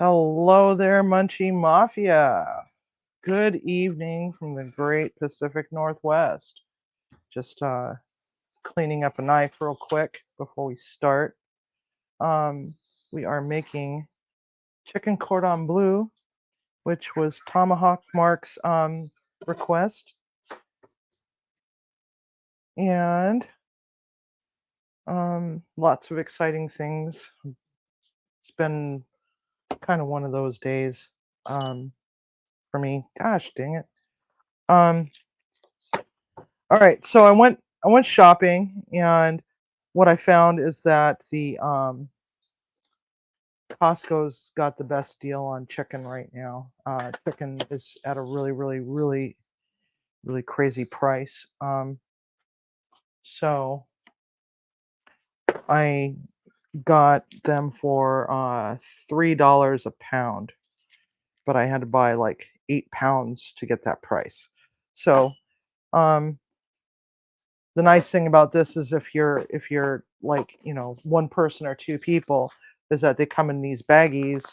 Hello there, Munchie Mafia. Good evening from the great Pacific Northwest. Just cleaning up a knife real quick before we start. We are making chicken cordon bleu, which was Tomahawkmark's request. And lots of exciting things. It's been kind of one of those days for me. Gosh dang it. All right, so I went shopping, and what I found is that the Costco's got the best deal on chicken right now. Chicken is at a really crazy price. So I got them for $3 a pound, but I had to buy like 8 pounds to get that price. So um, the nice thing about this is if you're like one person or two people, is that they come in these baggies.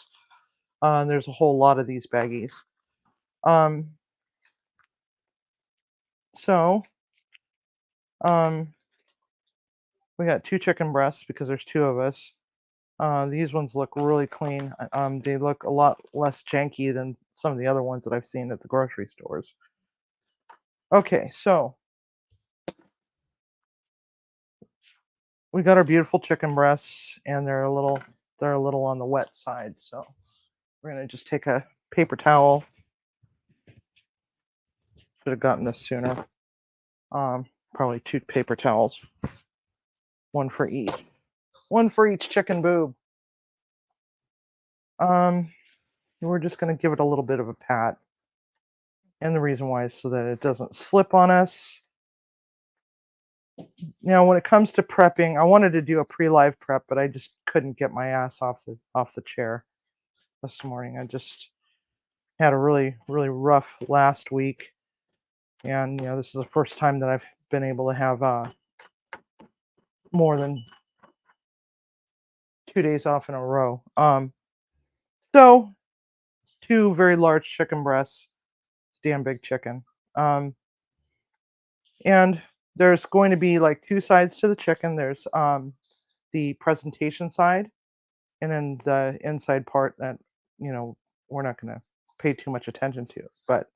And there's a whole lot of these baggies. Um, so um, we got 2 chicken breasts because there's 2 of us. These ones look really clean. They look a lot less janky than some of the other ones that I've seen at the grocery stores. Okay, so we got our beautiful chicken breasts, and they're a little on the wet side. So we're gonna just take a paper towel. Should have gotten this sooner. Probably 2 paper towels, one for each chicken boob. We're just gonna give it a little bit of a pat, and the reason why is so that it doesn't slip on us. Now, when it comes to prepping, I wanted to do a pre-live prep, but I just couldn't get my ass off the chair this morning. I just had a really rough last week, and this is the first time that I've been able to have more than 2 days off in a row. So 2 very large chicken breasts. It's damn big chicken. And there's going to be like 2 sides to the chicken. There's the presentation side, and then the inside part that we're not going to pay too much attention to, but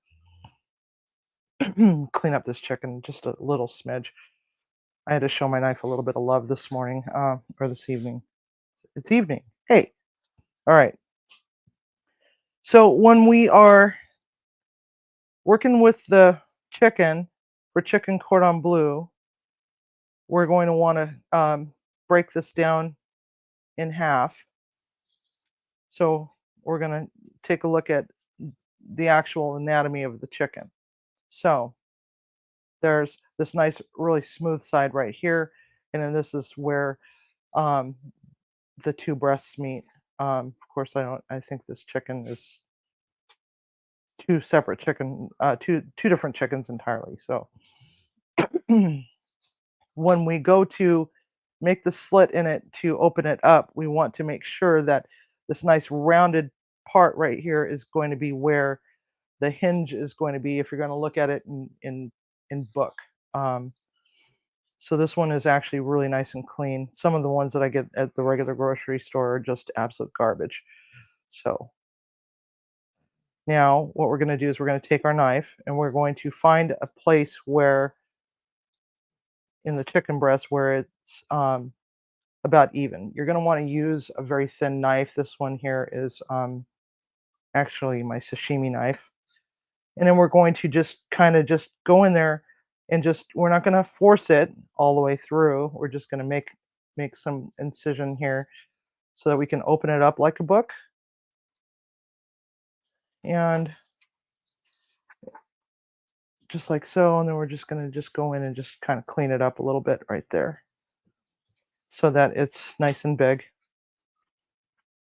clean up this chicken just a little smidge. I had to show my knife a little bit of love this morning, or this evening. It's evening. Hey, all right. So when we are working with the chicken for chicken cordon bleu, we're going to want to break this down in half. So we're going to take a look at the actual anatomy of the chicken. So there's this nice, really smooth side right here, and then this is where the 2 breasts meet. Of course, I think this chicken is two separate chicken, two different chickens entirely. So when we go to make the slit in it to open it up, we want to make sure that this nice rounded part right here is going to be where the hinge is going to be if you're going to look at it in book. So this one is actually really nice and clean. Some of the ones that I get at the regular grocery store are just absolute garbage. So now what we're going to do is we're going to take our knife, and we're going to find a place where in the chicken breast where it's about even. You're going to want to use a very thin knife. This one here is actually my sashimi knife. And then we're going to just kind of just go in there, and we're not going to force it all the way through. We're just going to make some incision here so that we can open it up like a book. And just like so, and then we're just going to just go in and just kind of clean it up a little bit right there so that it's nice and big.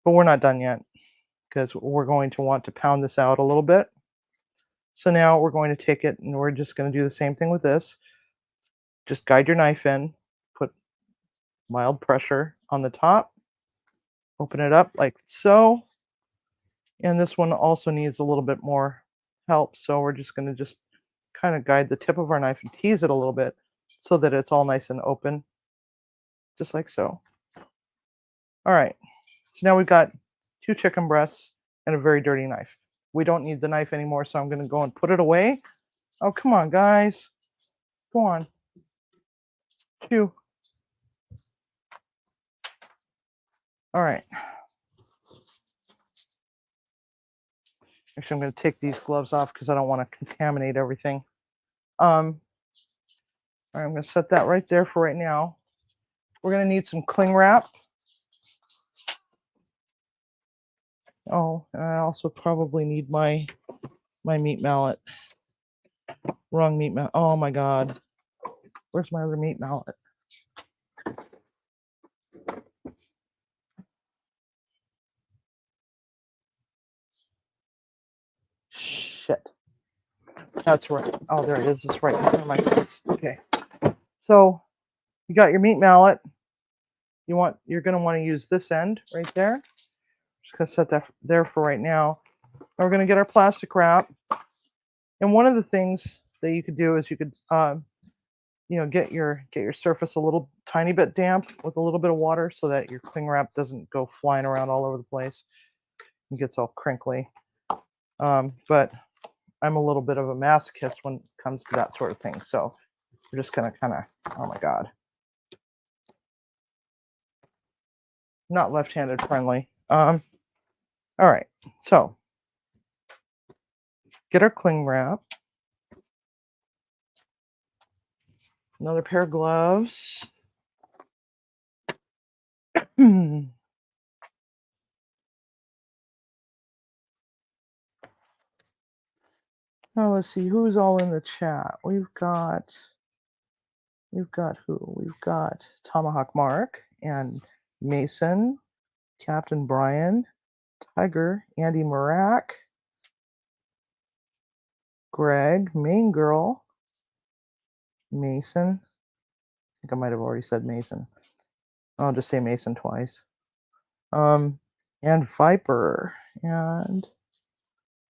But we're not done yet, because we're going to want to pound this out a little bit. So now we're going to take it, and we're just going to do the same thing with this. Just guide your knife in, put mild pressure on the top, open it up like so, And this one also needs a little bit more help, so we're just going to just kind of guide the tip of our knife and tease it a little bit so that it's all nice and open, just like so. All right, so now we've got 2 chicken breasts and a very dirty knife. We don't need the knife anymore, so I'm going to go and put it away. Oh, come on, guys. Go on. Chew. All right. Actually, I'm going to take these gloves off because I don't want to contaminate everything. All right, I'm going to set that right there for right now. We're going to need some cling wrap. Oh, and I also probably need my meat mallet. Wrong meat mallet. Oh my God. Where's my other meat mallet? Shit. That's right. Oh, there it is. It's right in front of my face. Okay. So you got your meat mallet. You're going to want to use this end right there. Just going to set that there for right now. Now we're going to get our plastic wrap. And one of the things that you could do is you could get your surface a little tiny bit damp with a little bit of water so that your cling wrap doesn't go flying around all over the place and gets all crinkly. But I'm a little bit of a masochist when it comes to that sort of thing. So we're just gonna kind of, oh my God, not left-handed friendly. All right, so get our cling wrap, another pair of gloves. Now let's see who's all in the chat. We've got who? We've got Tomahawkmark and Mason, Captain Brian, Tiger, Andy Marak, Greg, Main Girl, Mason. I think I might have already said Mason. I'll just say Mason twice. And Viper and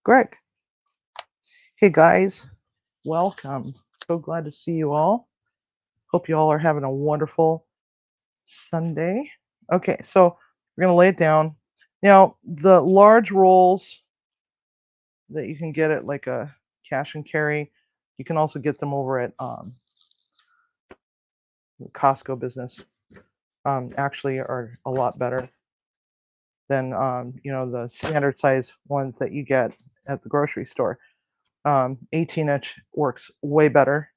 Greg. Hey guys, welcome. So glad to see you all. Hope you all are having a wonderful Sunday. Okay, so we're gonna lay it down. Now the large rolls that you can get at like a cash and carry, you can also get them over at Costco business. Actually are a lot better than the standard size ones that you get at the grocery store. 18-inch works way better.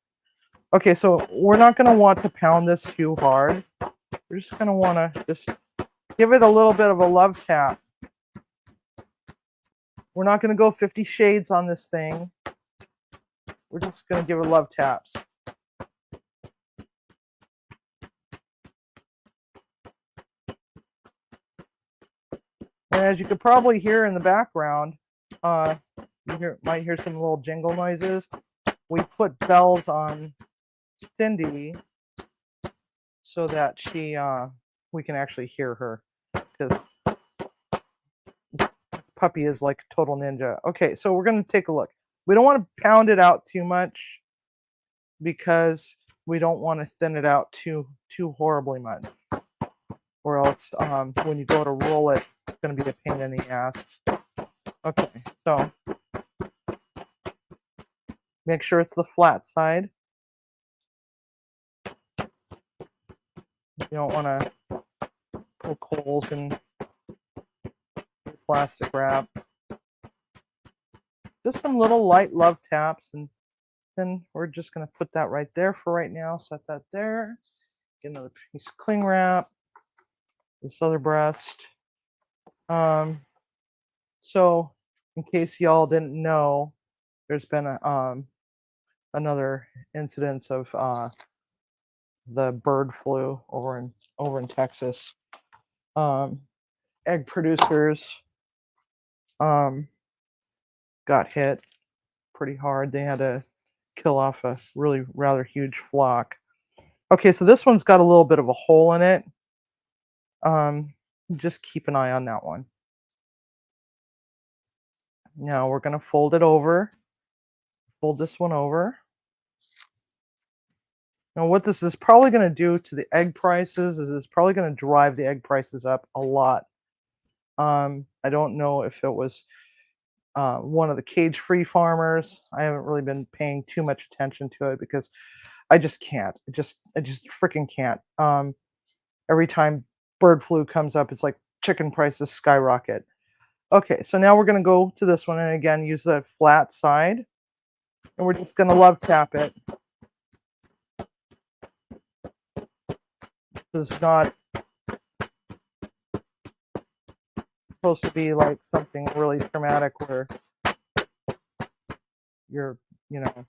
Okay, so we're not going to want to pound this too hard. We're just going to want to just give it a little bit of a love tap. We're not going to go 50 shades on this thing. We're just going to give it love taps. And as you could probably hear in the background, might hear some little jingle noises. We put bells on Cindy so that we can actually hear her, because this puppy is like a total ninja. Okay, so we're going to take a look. We don't want to pound it out too much because we don't want to thin it out too horribly much, or else when you go to roll it, it's going to be a pain in the ass. Okay, so make sure it's the flat side. You don't want to poke holes in plastic wrap. Just some little light love taps, and then we're just going to put that right there for right now. Set that there. Get another piece of cling wrap. This other breast. So in case y'all didn't know, there's been another incidence of the bird flu over in Texas. Egg producers got hit pretty hard. They had to kill off a really rather huge flock. Okay, so this one's got a little bit of a hole in it. Just keep an eye on that one. Now we're going to fold it over, fold this one over. Now what this is probably going to do to the egg prices is it's probably going to drive the egg prices up a lot. I don't know if it was one of the cage-free farmers. I haven't really been paying too much attention to it because I just can't. I just freaking can't. Every time bird flu comes up, it's like chicken prices skyrocket. Okay, so now we're going to go to this one and again use the flat side, and we're just going to love tap it. This is not supposed to be like something really traumatic where you're, you know,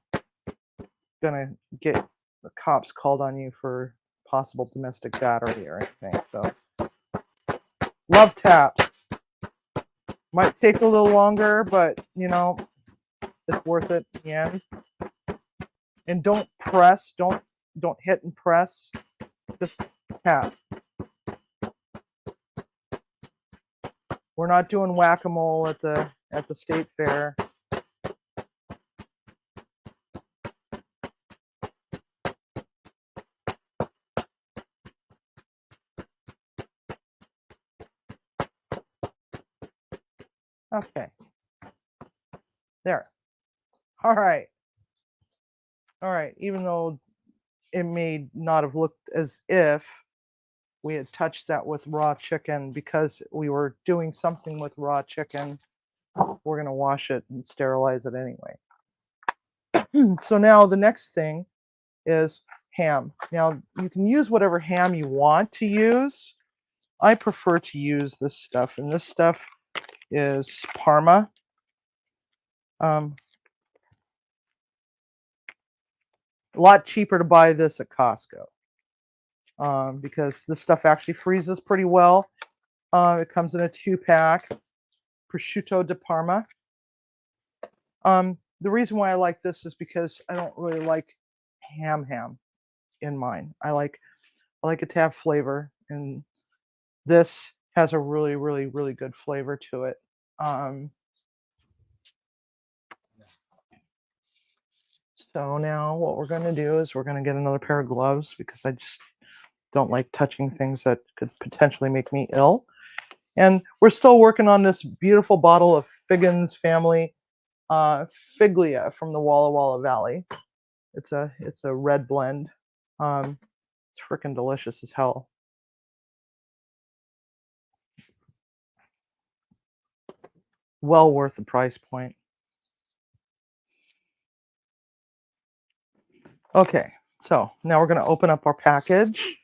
gonna get the cops called on you for possible domestic battery or anything. So love taps. Might take a little longer, but you know, it's worth it in the end. And don't press, don't hit and press. Just tap. We're not doing whack-a-mole at the state fair. Okay. There. All right. All right. Even though it may not have looked as if we had touched that with raw chicken, because we were doing something with raw chicken, we're going to wash it and sterilize it anyway. So now the next thing is ham. Now you can use whatever ham you want to use. I prefer to use this stuff, and this stuff is Parma. A lot cheaper to buy this at Costco because this stuff actually freezes pretty well. It comes in a 2-pack. Prosciutto di Parma. The reason why I like this is because I don't really like ham in mine. I like it to have flavor, and this has a really, really, really good flavor to it. So now what we're going to do is we're going to get another pair of gloves because I just don't like touching things that could potentially make me ill. And we're still working on this beautiful bottle of Figgins family Figlia from the Walla Walla Valley. It's a red blend. It's freaking delicious as hell. Well worth the price point. Okay, so now we're going to open up our package.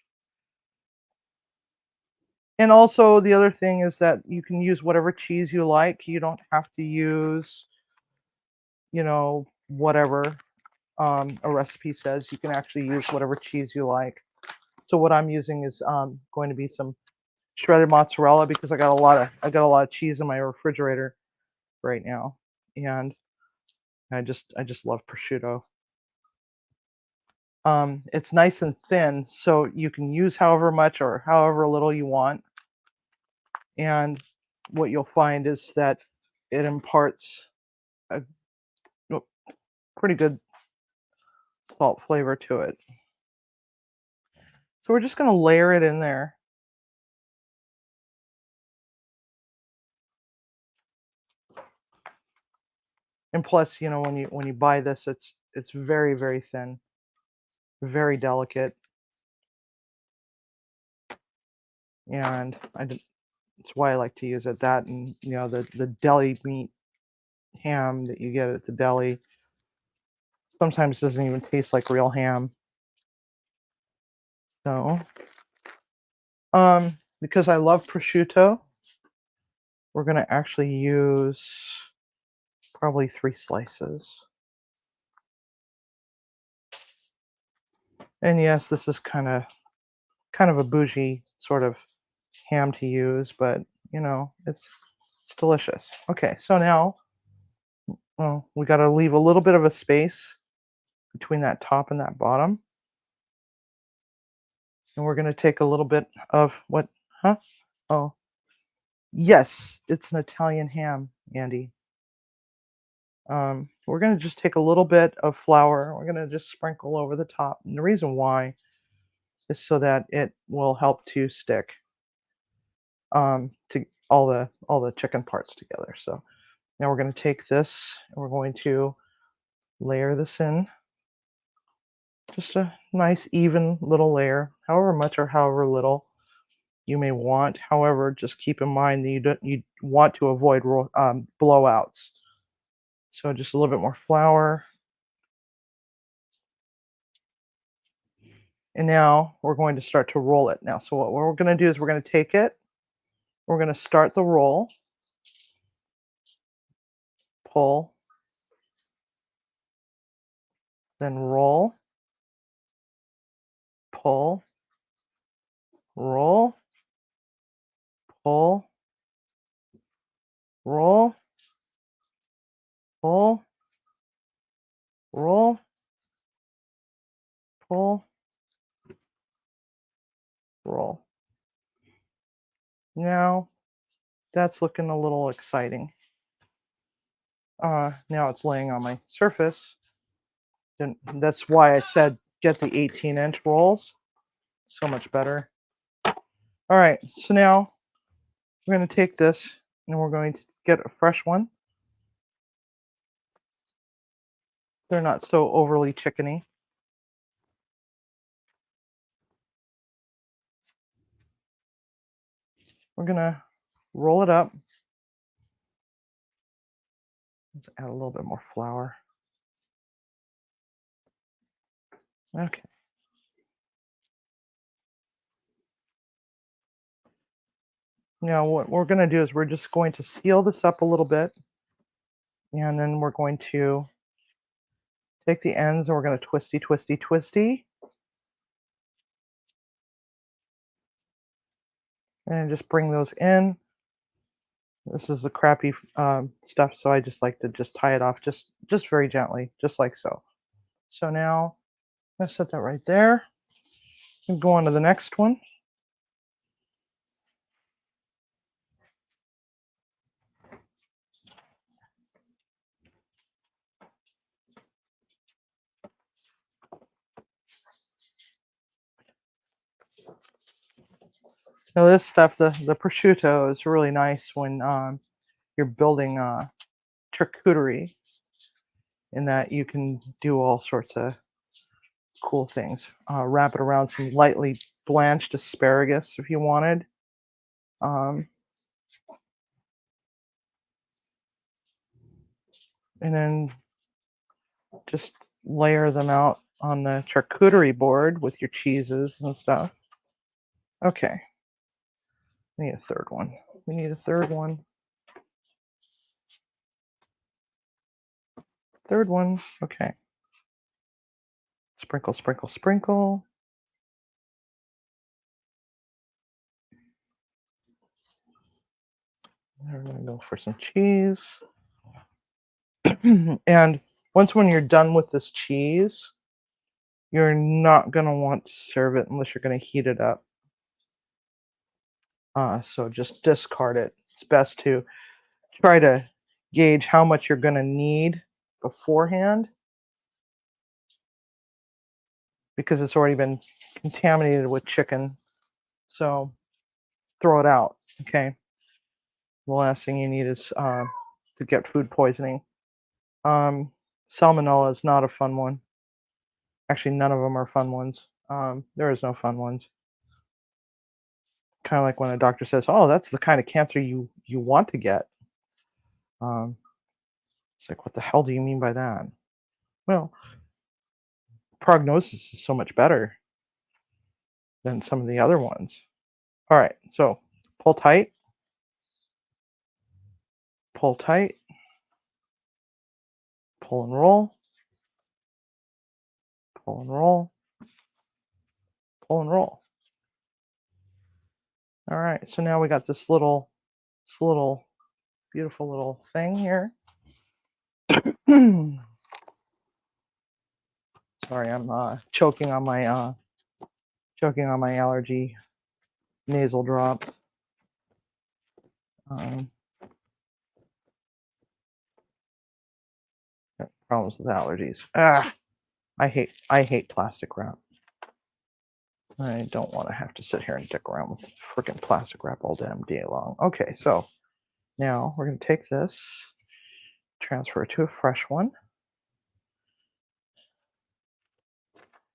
And also the other thing is that you can use whatever cheese you like. You don't have to use, you know, whatever a recipe says. You can actually use whatever cheese you like. So what I'm using is going to be some shredded mozzarella because I got a lot of cheese in my refrigerator right now, and I just love prosciutto. It's nice and thin, so you can use however much or however little you want. And what you'll find is that it imparts a pretty good salt flavor to it. So we're just going to layer it in there. And plus, you know, when you buy this, it's very, very thin, very delicate. And that's why I like to use it. That, and you know, the deli meat ham that you get at the deli sometimes doesn't even taste like real ham. So because I love prosciutto, we're going to actually use probably 3 slices. And yes, this is kind of a bougie sort of ham to use, but you know, it's delicious. Okay, so now we got to leave a little bit of a space between that top and that bottom. And we're going to take a little bit of what? Huh? Oh, yes, it's an Italian ham, Andy. We're going to just take a little bit of flour. We're going to just sprinkle over the top. And the reason why is so that it will help to stick to all the chicken parts together. So now we're going to take this and we're going to layer this in. Just a nice even little layer, however much or however little you may want. However, just keep in mind that you want to avoid blowouts. So just a little bit more flour. And now we're going to start to roll it now. So what we're going to do is we're going to take it, we're going to start the roll, pull, then roll, pull, roll, pull, roll, pull, roll, pull, roll. Now that's looking a little exciting. Now it's laying on my surface. And that's why I said get the 18-inch rolls. So much better. All right, so now we're going to take this and we're going to get a fresh one. They're not so overly chickeny. We're going to roll it up. Let's add a little bit more flour. Okay. Now what we're going to do is we're just going to seal this up a little bit. And then we're going to take the ends and we're going to twisty, twisty, twisty. And just bring those in. This is the crappy stuff, so I just like to just tie it off just very gently, just like so. So now I'm going to set that right there and go on to the next one. Now this stuff, the prosciutto, is really nice when you're building charcuterie, in that you can do all sorts of cool things. Wrap it around some lightly blanched asparagus if you wanted. And then just layer them out on the charcuterie board with your cheeses and stuff. Okay. We need a third one. We need a third one. Third one. Okay. Sprinkle, sprinkle, sprinkle. We're going to go for some cheese. And when you're done with this cheese, you're not going to want to serve it unless you're going to heat it up. So just discard it. It's best to try to gauge how much you're going to need beforehand, because it's already been contaminated with chicken. So throw it out, okay? The last thing you need is to get food poisoning. Salmonella is not a fun one. Actually, none of them are fun ones. There is no fun ones. Kind of like when a doctor says, "Oh, that's the kind of cancer you want to get." It's like, what the hell do you mean by that? Well, prognosis is so much better than some of the other ones. All right, so pull tight, pull tight, pull and roll, pull and roll, pull and roll. All right, so now we got this little beautiful little thing here. Sorry, I'm choking on my allergy nasal drop. Problems with allergies. Ah, I hate plastic wrap. I don't want to have to sit here and dick around with freaking plastic wrap all damn day long. Okay, so now we're going to take this, transfer it to a fresh one.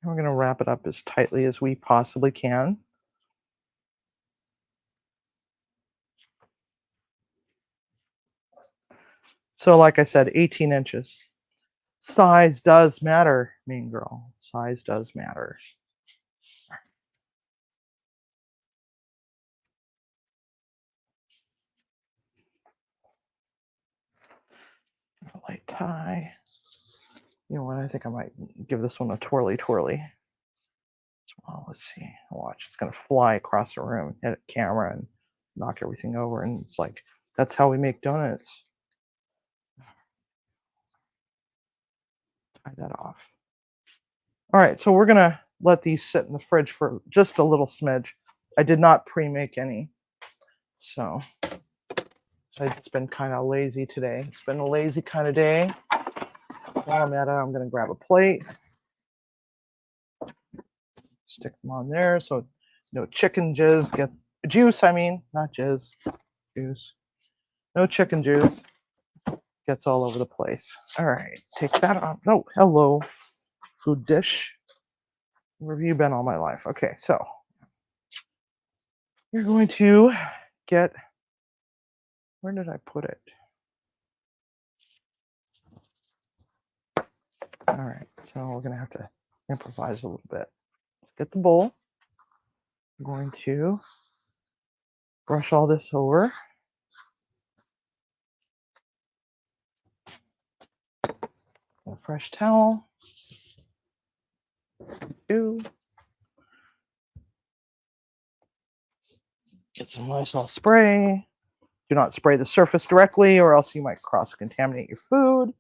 And we're going to wrap it up as tightly as we possibly can. So like I said, 18 inches. Size does matter, mean girl. Size does matter. A light tie. You know what? I think I might give this one a twirly. Well, let's see. Watch. It's going to fly across the room, hit a camera, and knock everything over. And it's like, that's how we make donuts. Tie that off. All right. So we're going to let these sit in the fridge for just a little smidge. I did not pre-make any. So it's been kind of lazy today. It's been a lazy kind of day. While I'm at it, I'm going to grab a plate. Stick them on there so no chicken jizz get juice. I mean, not jizz, juice. No chicken juice gets all over the place. All right, take that off. No, hello, food dish. Where have you been all my life? Okay, so you're going to get. Where did I put it? All right, so we're gonna have to improvise a little bit. Let's get the bowl. I'm going to brush all this over. A fresh towel. Get some nice little spray. Do not spray the surface directly or else you might cross-contaminate your food.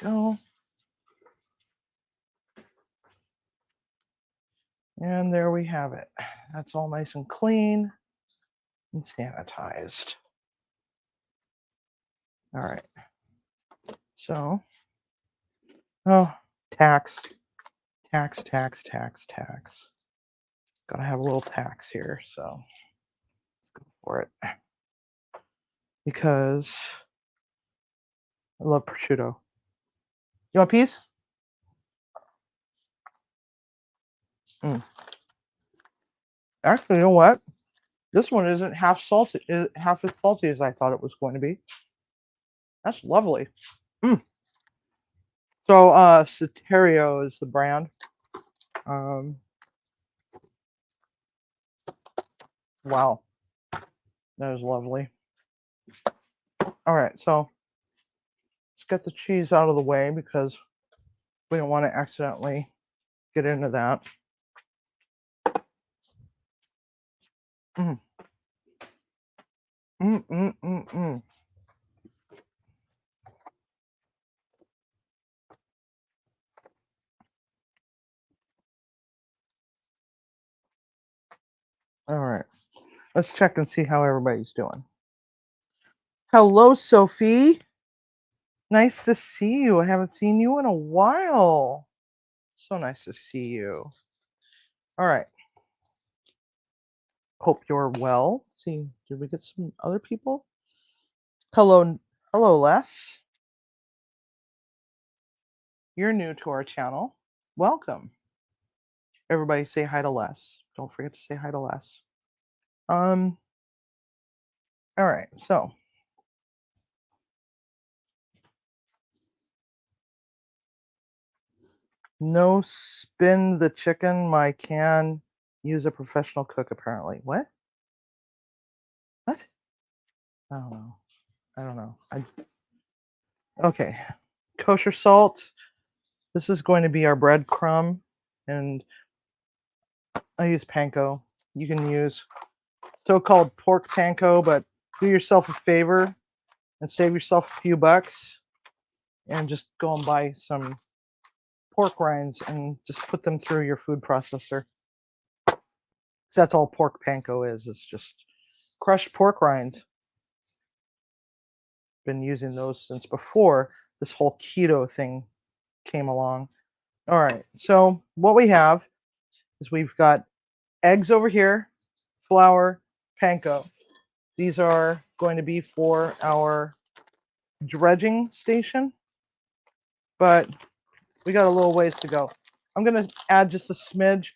Go. And there we have it. That's all nice and clean and sanitized. All right. So, tax. Gotta have a little tax here, so let's go for it. Because I love prosciutto. You want a piece? Actually, you know what? This one isn't half salty, half as salty as I thought it was going to be. That's lovely. So, Soterio is the brand. Wow, that is lovely. All right, so let's get the cheese out of the way because we don't want to accidentally get into that. All right, let's check and see how everybody's doing. Hello, Sophie. Nice to see you. I haven't seen you in a while. So nice to see you. All right. Hope you're well. Let's see, did we get some other people? Hello, Les. You're new to our channel. Welcome. Everybody say hi to Les. Don't forget to say hi to Les. All right, so no spin the chicken. My can use a professional cook apparently. What? What? I don't know. Okay. Kosher salt. This is going to be our breadcrumb, and I use panko. You can use so-called pork panko, but do yourself a favor and save yourself a few bucks and just go and buy some pork rinds and just put them through your food processor. That's all pork panko is. It's just crushed pork rinds. been using those since before this whole keto thing came along. All right, so what we have is we've got eggs over here, flour, panko. These are going to be for our dredging station, but we got a little ways to go. I'm going to add just a smidge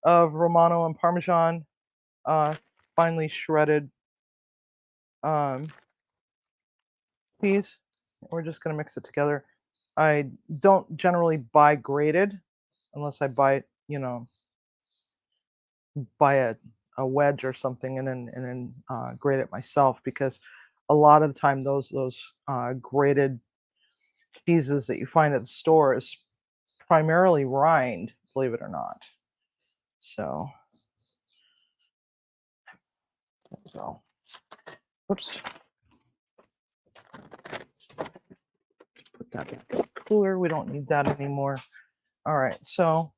of Romano and Parmesan, finely shredded peas. We're just going to mix it together. I don't generally buy grated unless I buy, buy a wedge or something and then grate it myself, because a lot of the time those grated cheeses that you find at the store is primarily rind, believe it or not. So, oops. Put that back in the cooler. We don't need that anymore. All right, so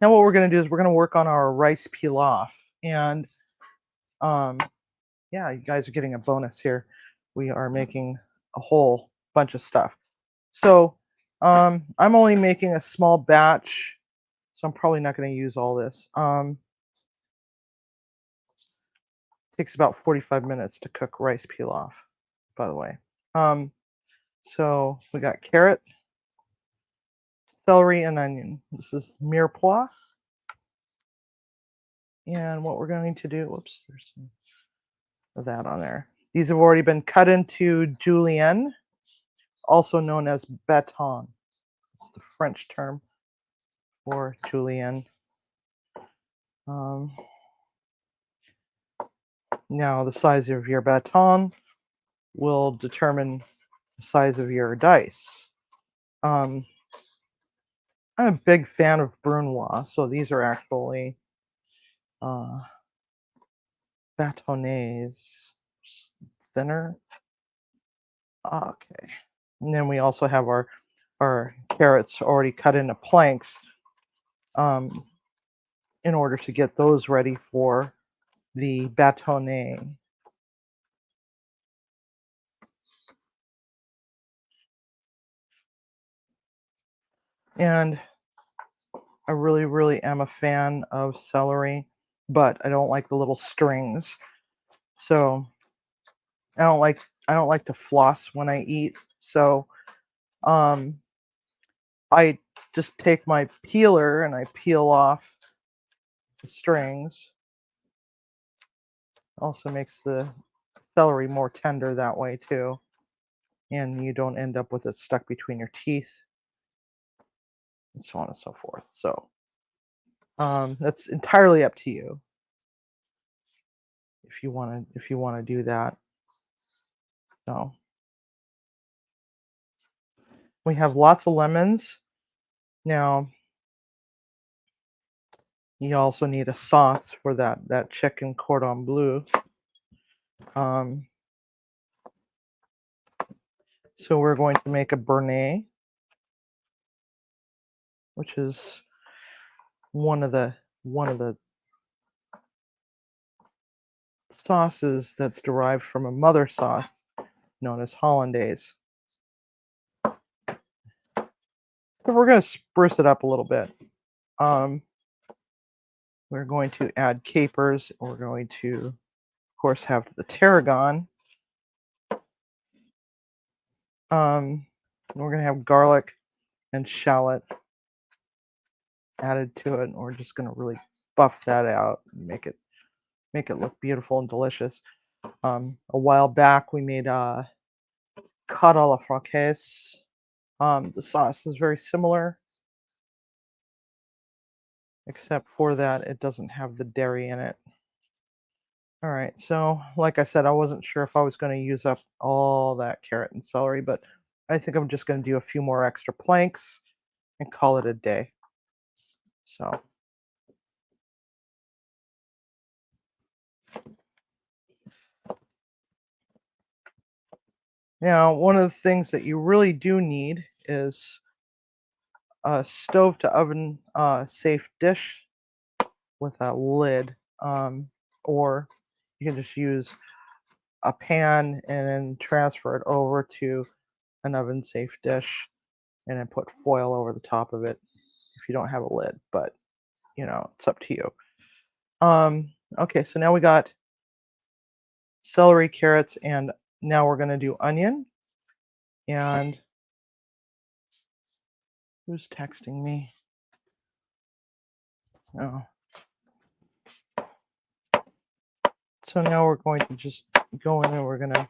now what we're going to do is we're going to work on our rice pilaf. And yeah, you guys are getting a bonus here. We are making a whole bunch of stuff. So I'm only making a small batch, so I'm probably not going to use all this. Takes about 45 minutes to cook rice pilaf, by the way. So we got carrot, celery, and onion. This is mirepoix. And what we're going to do, whoops, there's some of that on there. These have already been cut into julienne, also known as baton. It's the French term for julienne. Now, the size of your baton will determine the size of your dice. I'm a big fan of Brunoise, so these are actually bâtonnets, thinner. Okay, and then we also have our carrots already cut into planks, in order to get those ready for the bâtonnet. And I really, really am a fan of celery, but I don't like the little strings. So I don't like to floss when I eat. So I just take my peeler and I peel off the strings. Also makes the celery more tender that way too. And you don't end up with it stuck between your teeth, and so on and so forth. So that's entirely up to you if you want to do that. So we have lots of lemons. Now you also need a sauce for that chicken cordon bleu. So we're going to make a béarnaise, which is one of the sauces that's derived from a mother sauce known as hollandaise. So we're going to spruce it up a little bit. We're going to add capers. We're going to, of course, have the tarragon. We're going to have garlic and shallot added to it, and we're just going to really buff that out and make it look beautiful and delicious. A while back, we made cod à la francaise. The sauce is very similar, except for that it doesn't have the dairy in it. All right, so like I said, I wasn't sure if I was going to use up all that carrot and celery, but I think I'm just going to do a few more extra planks and call it a day. So now, one of the things that you really do need is a stove to oven safe dish with a lid, or you can just use a pan and then transfer it over to an oven safe dish and then put foil over the top of it if you don't have a lid, but it's up to you. Okay, so now we got celery, carrots, and now we're gonna do onion. And who's texting me? Oh. So now we're going to just go in and we're gonna,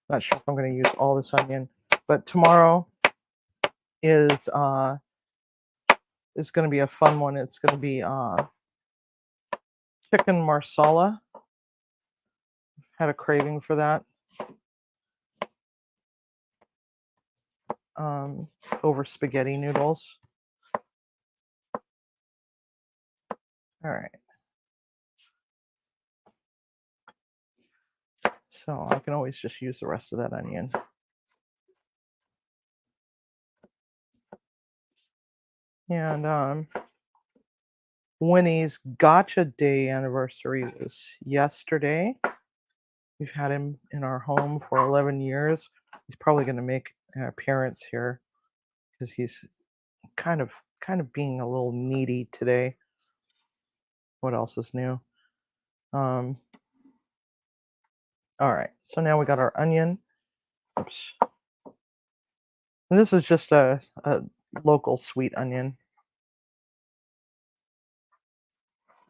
not sure if I'm gonna use all this onion, but tomorrow is gonna be a fun one. It's gonna be chicken marsala. Had a craving for that. Over spaghetti noodles. All right. So I can always just use the rest of that onion. And Winnie's Gotcha Day anniversary was yesterday. We've had him in our home for 11 years. He's probably going to make an appearance here because he's kind of being a little needy today. What else is new? All right. So now we got our onion. Oops. And this is just a local sweet onion.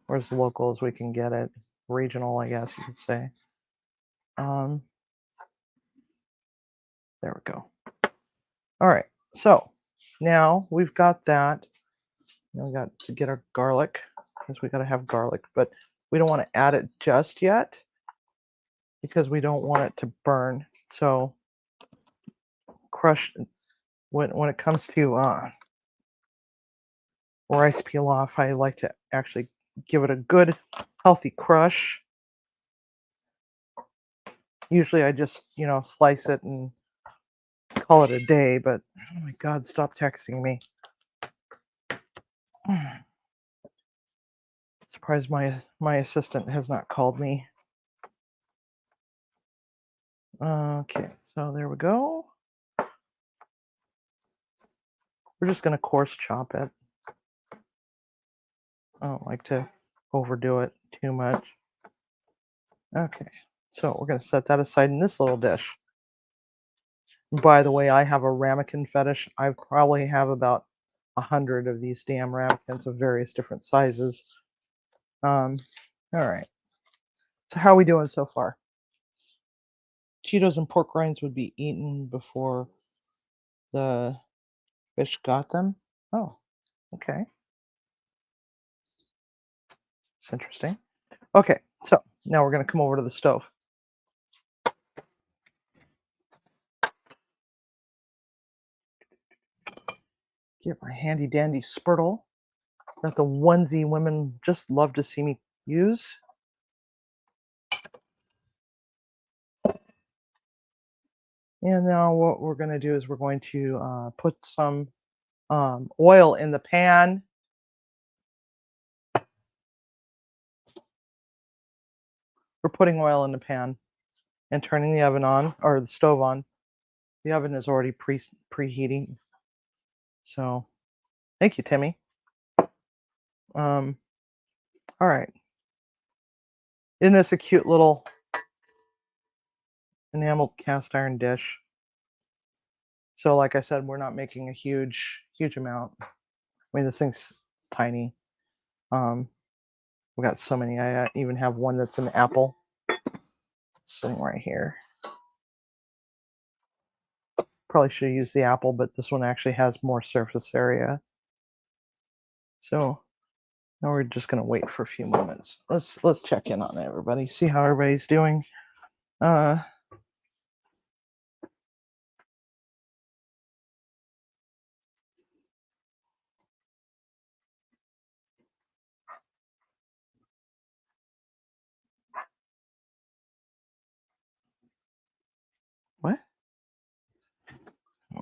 Or as local as we can get it. Regional, I guess you could say. There we go. All right. So now we've got that. Now we got to get our garlic because we got to have garlic, but we don't want to add it just yet because we don't want it to burn. So crush when it comes to rice pilaf, I like to actually give it a good healthy crush. Usually I just slice it and call it a day, but oh my god, stop texting me. Surprised my assistant has not called me. Okay, so there we go. We're just gonna coarse chop it. I don't like to overdo it too much. Okay, so we're gonna set that aside in this little dish. By the way, I have a ramekin fetish. I probably have about 100 of these damn ramekins of various different sizes. All right. So how are we doing so far? Cheetos and pork rinds would be eaten before the fish got them. Oh, okay. It's interesting. Okay, so now we're going to come over to the stove. Get my handy dandy spurtle that the onesie women just love to see me use. And now what we're going to do is we're going to put some oil in the pan. We're putting oil in the pan and turning the oven on, or the stove on. The oven is already preheating. So thank you, Timmy. All right. Isn't this a cute little enameled cast iron dish? So like I said, we're not making a huge amount. I mean, this thing's tiny. We got so many. I even have one that's an apple sitting right here. Probably should have used the apple, but this one actually has more surface area. So now we're just gonna wait for a few moments. Let's check in on everybody, see how everybody's doing. What?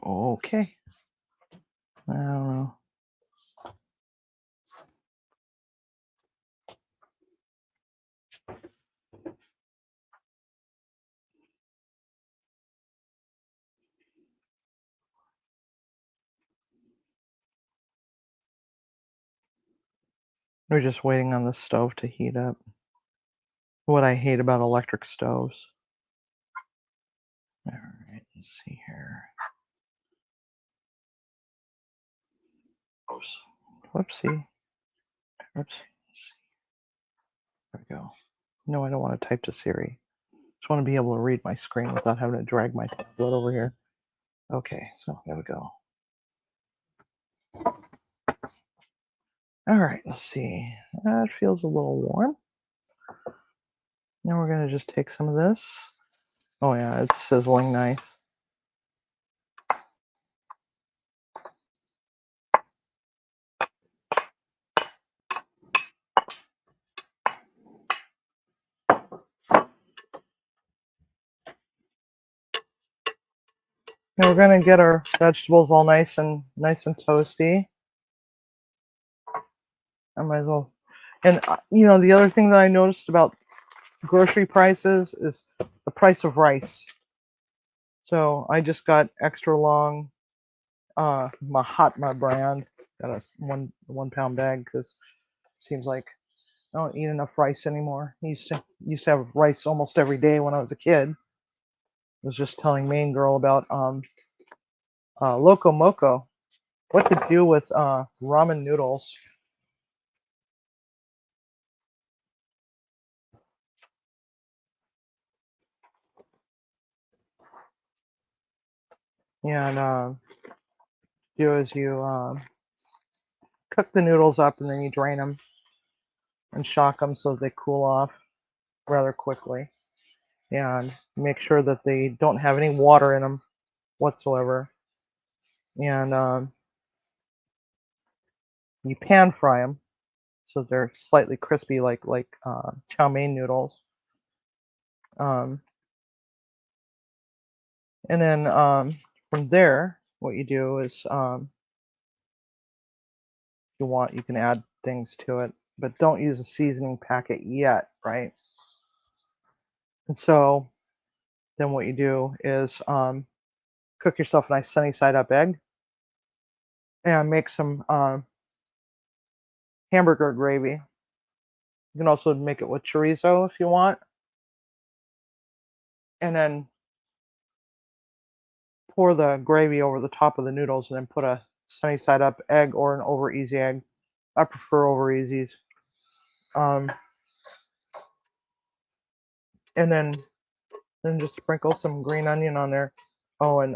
Okay. I don't know. We're just waiting on the stove to heat up. What I hate about electric stoves. All right, let's see here. Oops. Whoopsie. Oops. There we go. No, I don't want to type to Siri. Just want to be able to read my screen without having to drag my tablet over here. Okay, so there we go. All right, let's see. That feels a little warm. Now we're going to just take some of this. Oh, yeah, it's sizzling nice. Now we're going to get our vegetables all nice and toasty. I might as well. And, the other thing that I noticed about grocery prices is the price of rice. So I just got extra long Mahatma brand. Got a 1 pound bag because it seems like I don't eat enough rice anymore. I used to have rice almost every day when I was a kid. I was just telling Main Girl about Loco Moco, what to do with ramen noodles. And do is you cook the noodles up and then you drain them and shock them so they cool off rather quickly. And make sure that they don't have any water in them whatsoever. And you pan fry them so they're slightly crispy, like chow mein noodles. And then from there, what you do is, if you want, you can add things to it, but don't use a seasoning packet yet, right? And so then what you do is cook yourself a nice sunny side up egg and make some hamburger gravy. You can also make it with chorizo if you want. And then pour the gravy over the top of the noodles and then put a sunny side up egg or an over easy egg. I prefer over easies. Um, and then just sprinkle some green onion on there. Oh, and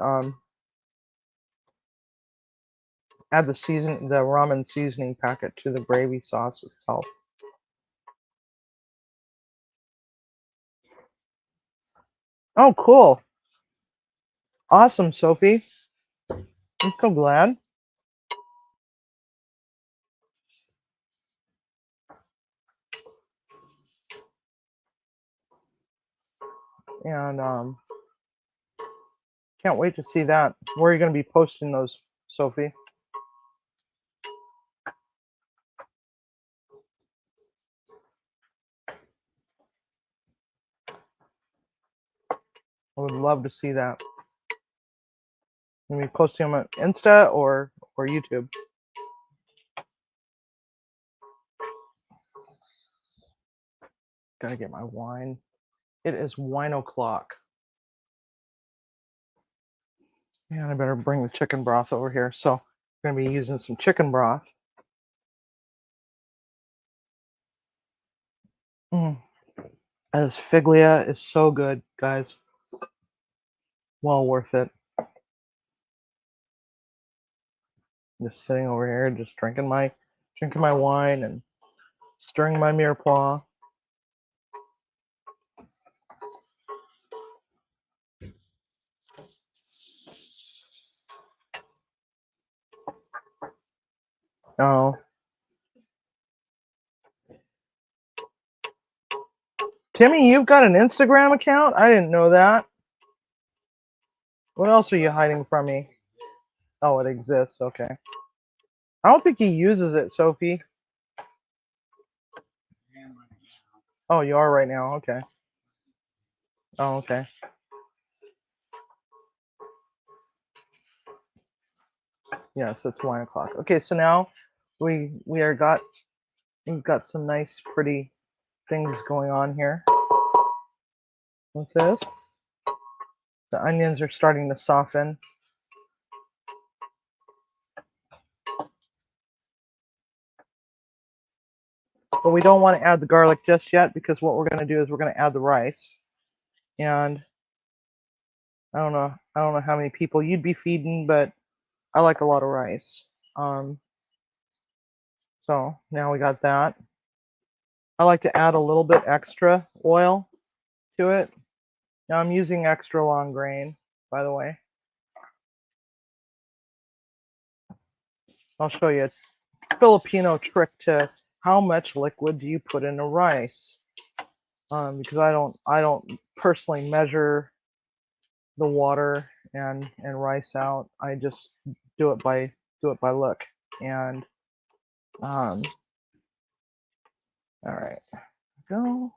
add the ramen seasoning packet to the gravy sauce itself. Oh, cool. Awesome, Sophie. I'm so glad. And can't wait to see that. Where are you going to be posting those, Sophie? I would love to see that. Are you posting them on Insta or YouTube? Gotta get my wine. It is wine o'clock. And I better bring the chicken broth over here. So we're gonna be using some chicken broth. This figlia is so good, guys. Well worth it. Just sitting over here, just drinking my wine and stirring my mirepoix. Oh, Timmy, you've got an Instagram account? I didn't know that. What else are you hiding from me? Oh, it exists. Okay. I don't think he uses it, Sophie. Oh, you are right now. Okay. Oh, okay. Yes, it's wine o'clock. Okay, so now we are got We've got some nice, pretty things going on here with this. The onions are starting to soften. But we don't want to add the garlic just yet, because what we're going to do is we're going to add the rice. And I don't know how many people you'd be feeding, but I like a lot of rice. So now we got that. I like to add a little bit extra oil to it. Now I'm using extra long grain, by the way. I'll show you a Filipino trick to how much liquid do you put in the rice. Because I don't personally measure the water and rice out. I just do it by look. And all right, go.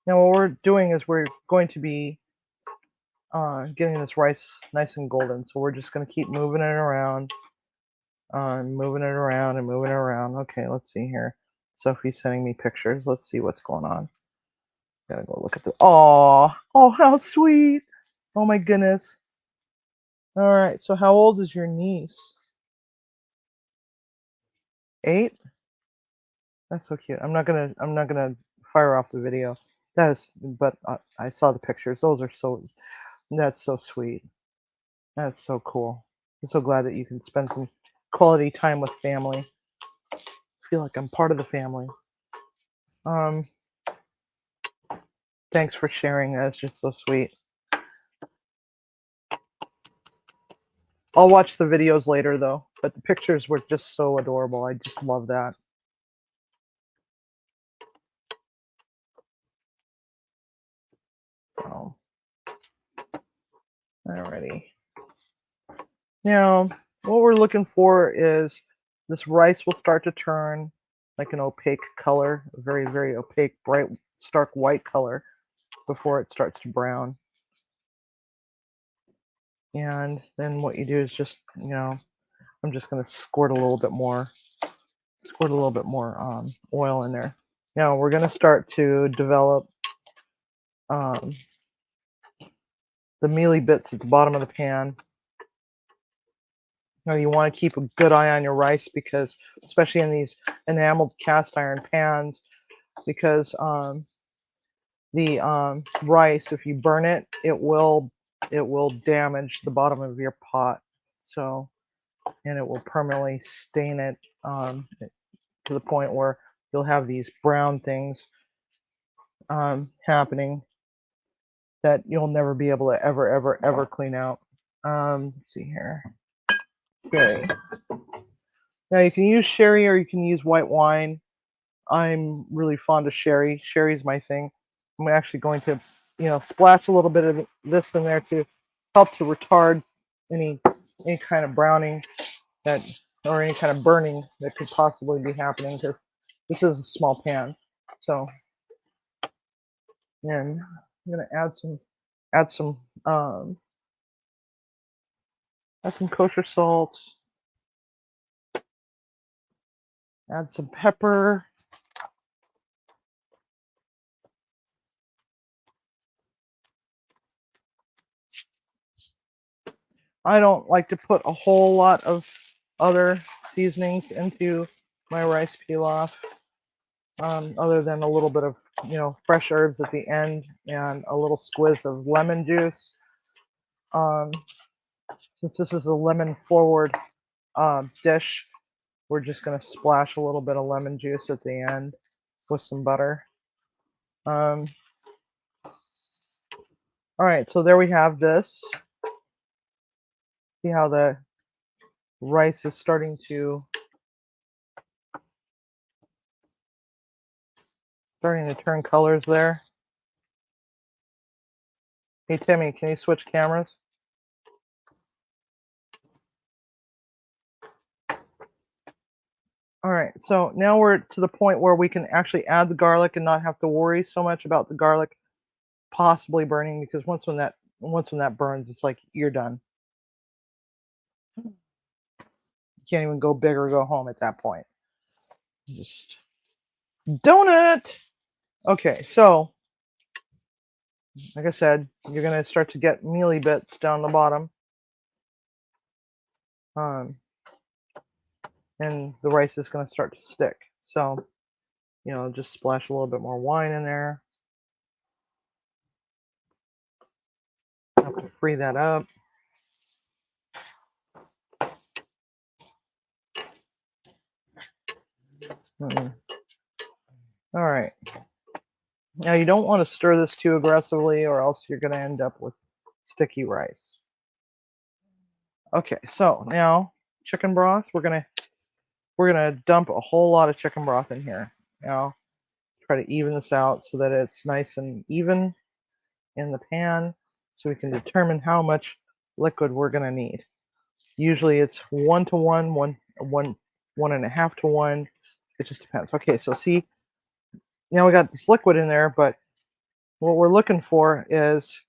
Now what we're doing is we're going to be getting this rice nice and golden. So we're just going to keep moving it around, moving it around and moving it around. Okay, let's see here. Sophie's sending me pictures. Let's see what's going on. Gotta go look at the. Oh, how sweet! Oh my goodness. All right. So how old is your niece? 8. That's so cute. I'm not gonna fire off the video. But I saw the pictures. Those are so. That's so sweet. That's so cool. I'm so glad that you can spend some quality time with family. I feel like I'm part of the family. Thanks for sharing. That's just so sweet. I'll watch the videos later though, but the pictures were just so adorable. I just love that. Oh. Alrighty. Now, what we're looking for is this rice will start to turn like an opaque color, a very, very opaque, bright, stark white color before it starts to brown. And then what you do is just, I'm just going to squirt a little bit more oil in there. Now we're going to start to develop the mealy bits at the bottom of the pan. Now you want to keep a good eye on your rice, because especially in these enameled cast iron pans, because the rice, if you burn it, it will damage the bottom of your pot. So, and it will permanently stain it to the point where you'll have these brown things happening that you'll never be able to ever clean out. Let's see here. Okay. Now you can use sherry or you can use white wine. I'm really fond of sherry. Sherry's my thing. I'm actually going to, splash a little bit of this in there to help to retard any kind of browning or any kind of burning that could possibly be happening, because this is a small pan. So, and I'm gonna add some kosher salt, add some pepper. I don't like to put a whole lot of other seasonings into my rice pilaf, other than a little bit of, fresh herbs at the end and a little squeeze of lemon juice. Since this is a lemon forward dish, we're just going to splash a little bit of lemon juice at the end with some butter. All right, so there we have this. See how the rice is starting to turn colors there. Hey Timmy, can you switch cameras? All right, so now we're to the point where we can actually add the garlic and not have to worry so much about the garlic possibly burning, because once when that burns, it's like you're done. You can't even go big or go home at that point. Just donut. Okay, so like I said, you're gonna start to get mealy bits down the bottom, um, and the rice is gonna start to stick. So just splash a little bit more wine in there. Have to free that up. Mm-mm. All right. Now you don't want to stir this too aggressively, or else you're going to end up with sticky rice. Okay, so now chicken broth. We're gonna dump a whole lot of chicken broth in here. Now try to even this out so that it's nice and even in the pan, so we can determine how much liquid we're going to need. Usually it's 1 to 1, 1.5 to 1. It just depends. Okay, so see, now we got this liquid in there, but what we're looking for is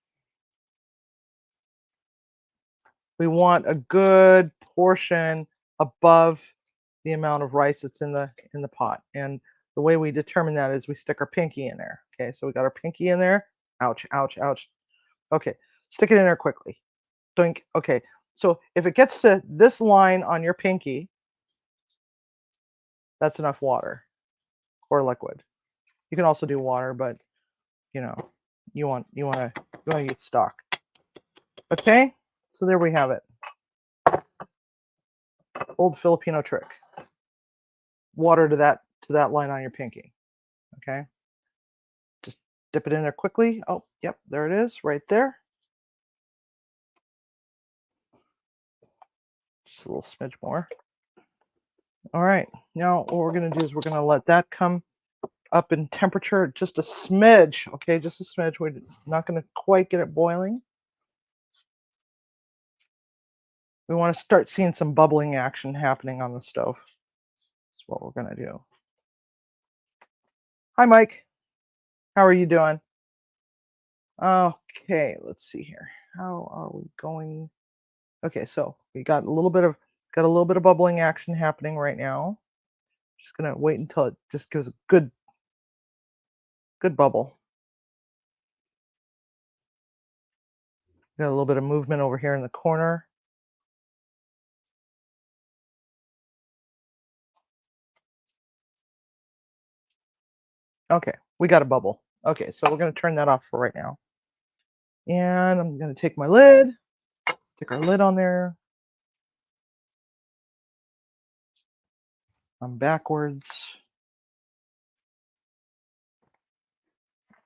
we want a good portion above the amount of rice that's in the pot. And the way we determine that is we stick our pinky in there. Okay, so we got our pinky in there. Ouch, ouch, ouch. Okay, stick it in there quickly. Doink. Okay, so if it gets to this line on your pinky, that's enough water or liquid. You can also do water, but you want to use stock. Okay, so there we have it. Old Filipino trick. Water to that line on your pinky. Okay, just dip it in there quickly. Oh, yep, there it is, right there. Just a little smidge more. All right, now what we're gonna do is we're gonna let that come up in temperature just a smidge. Okay, just a smidge. We're not gonna quite get it boiling. We want to start seeing some bubbling action happening on the stove. That's what we're gonna do. Hi, Mike. How are you doing? Okay, let's see here. How are we going? Okay, so we got a little bit of bubbling action happening right now. Just gonna wait until it just gives a good bubble. Got a little bit of movement over here in the corner. Okay, we got a bubble. Okay, so we're gonna turn that off for right now. And I'm gonna take my lid, stick our lid on there. I'm backwards.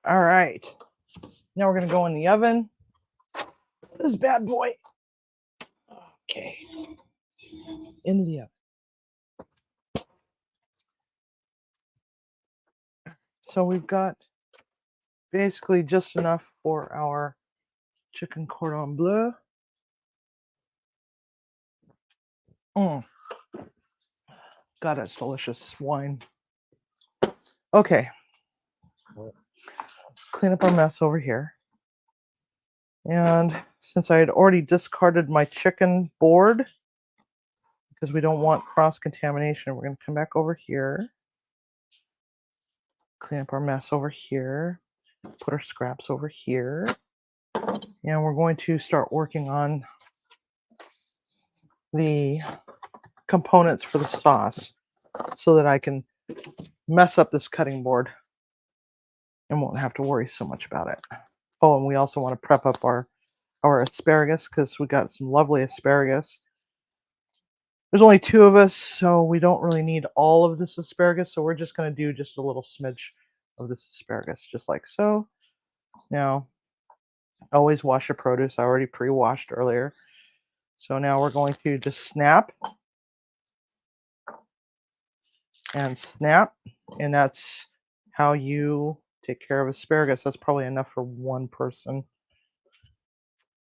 All right. Now we're gonna go in the oven. This bad boy. Okay. Into the oven. So we've got basically just enough for our chicken cordon bleu. God, that's delicious wine. Okay. Let's clean up our mess over here. And since I had already discarded my chicken board, because we don't want cross-contamination, we're going to come back over here, clean up our mess over here, put our scraps over here, and we're going to start working on the components for the sauce so that I can mess up this cutting board and won't have to worry so much about it. Oh, and we also want to prep up our asparagus because we got some lovely asparagus. There's only 2 of us, so we don't really need all of this asparagus. So we're just going to do just a little smidge of this asparagus, just like so. Now, always wash your produce. I already pre-washed earlier. So now we're going to just snap and snap, and that's how you take care of asparagus. That's probably enough for one person.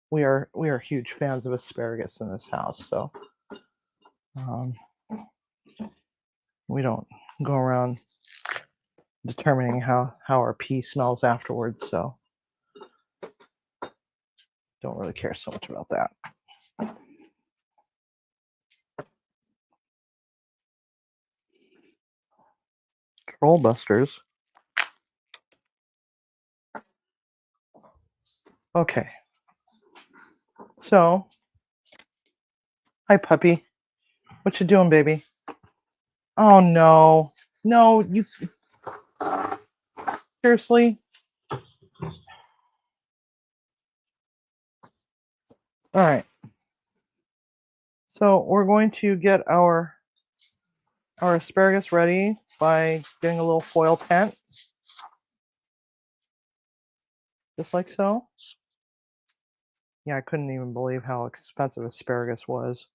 We are huge fans of asparagus in this house, so we don't go around determining how our pea smells afterwards, so don't really care so much about that. Troll busters. Okay. So, hi puppy. What you doing, baby? Oh no. No, you seriously? All right. So, we're going to get our asparagus ready by getting a little foil tent, just like so. Yeah, I couldn't even believe how expensive asparagus was.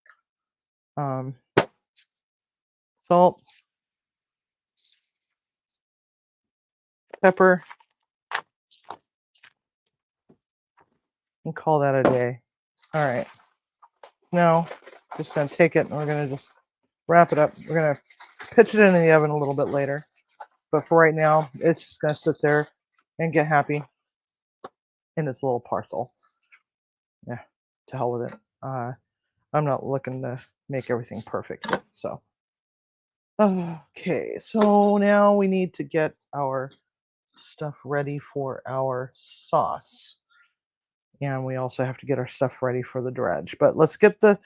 Um, Salt, pepper, and call that a day. All right. Now, just gonna take it and we're gonna just wrap it up. We're gonna pitch it into the oven a little bit later. But for right now, it's just gonna sit there and get happy in its little parcel. Yeah, to hell with it. I'm not looking to make everything perfect. So, okay. So now we need to get our stuff ready for our sauce, and we also have to get our stuff ready for the dredge. But let's get the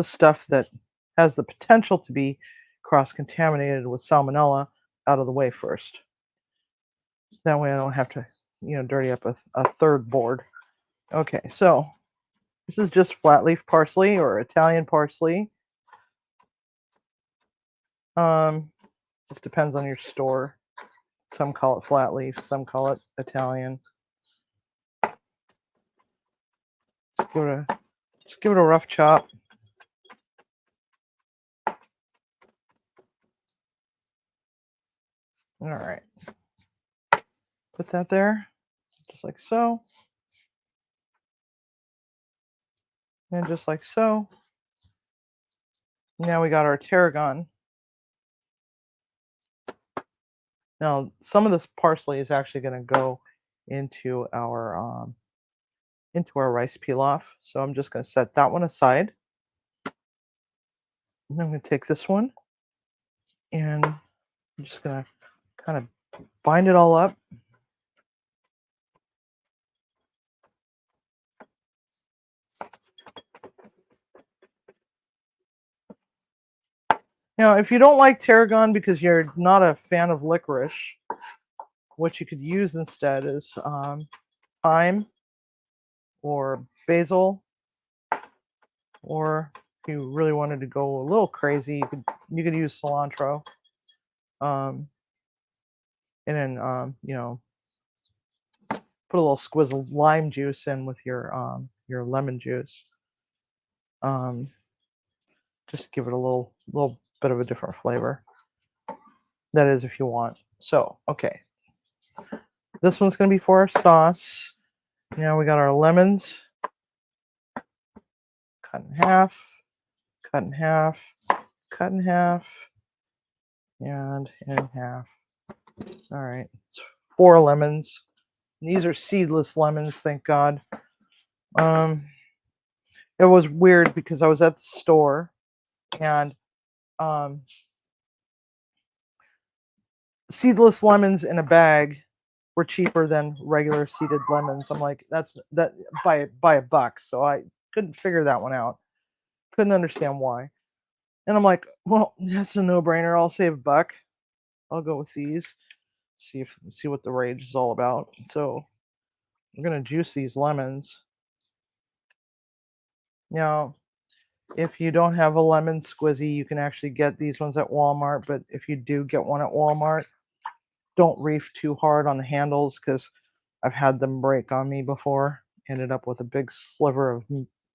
stuff that has the potential to be cross-contaminated with salmonella out of the way first. That way I don't have to, dirty up a third board. Okay, so this is just flat leaf parsley or Italian parsley. Just depends on your store. Some call it flat leaf, some call it Italian. Just give it a rough chop. All right. Put that there, just like so. And just like so. Now we got our tarragon. Now, some of this parsley is actually going to go into our rice pilaf. So I'm just going to set that one aside. And I'm going to take this one and I'm just going to kind of bind it all up. Now, if you don't like tarragon because you're not a fan of licorice, what you could use instead is thyme or basil, or if you really wanted to go a little crazy, you could use cilantro. And then put a little squeeze of lime juice in with your lemon juice. Just give it a little bit of a different flavor. That is, if you want. So, okay, this one's gonna be for our sauce. Now we got our lemons, cut in half, cut in half, cut in half, and in half. All right, it's 4 lemons. These are seedless lemons, thank God. It was weird because I was at the store and seedless lemons in a bag were cheaper than regular seeded lemons. I'm like, that's that by $1. So I couldn't figure that one out. Couldn't understand why. And I'm like, well, that's a no-brainer. I'll save $1. I'll go with these. See what the rage is all about. So I'm gonna juice these lemons. Now, if you don't have a lemon squizzy, you can actually get these ones at Walmart. But if you do get one at Walmart, don't reef too hard on the handles because I've had them break on me before. Ended up with a big sliver of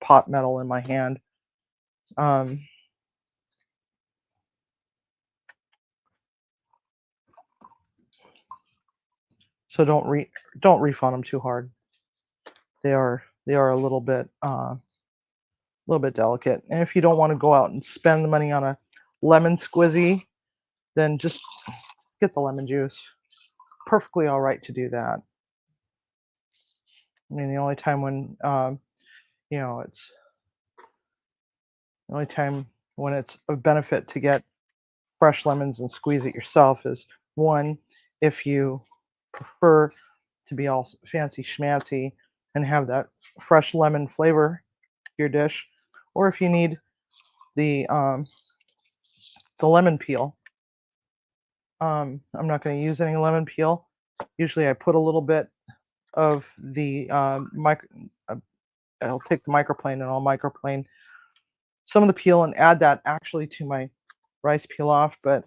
pot metal in my hand. So don't reef on them too hard. They are a little bit delicate. And if you don't want to go out and spend the money on a lemon squizzy, then just get the lemon juice. Perfectly all right to do that. I mean, the only time when it's the only time when it's a benefit to get fresh lemons and squeeze it yourself is one if you prefer to be all fancy schmancy and have that fresh lemon flavor to your dish, or if you need the um, the lemon peel. I'm not going to use any lemon peel. Usually, I put a little bit of the uh, I'll take the microplane and I'll microplane some of the peel and add that actually to my rice pilaf, but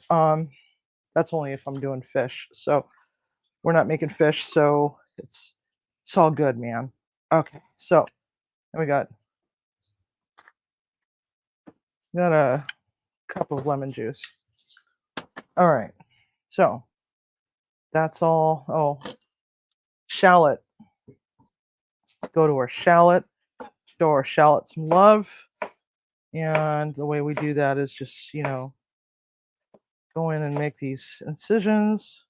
that's only if I'm doing fish. So we're not making fish, so it's all good, man. Okay, so we got a cup of lemon juice. All right, so that's all. Oh, shallot. Let's go to our shallot. Show our shallot some love. And the way we do that is just, go in and make these incisions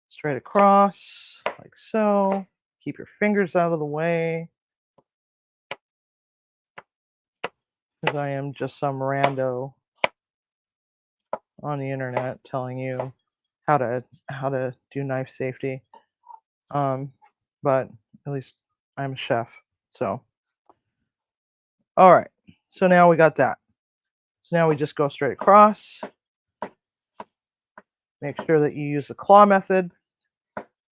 straight across, like so. Keep your fingers out of the way, because I am just some rando on the internet telling you how to do knife safety. But at least I'm a chef. So, all right. So now we got that. So now we just go straight across. Make sure that you use the claw method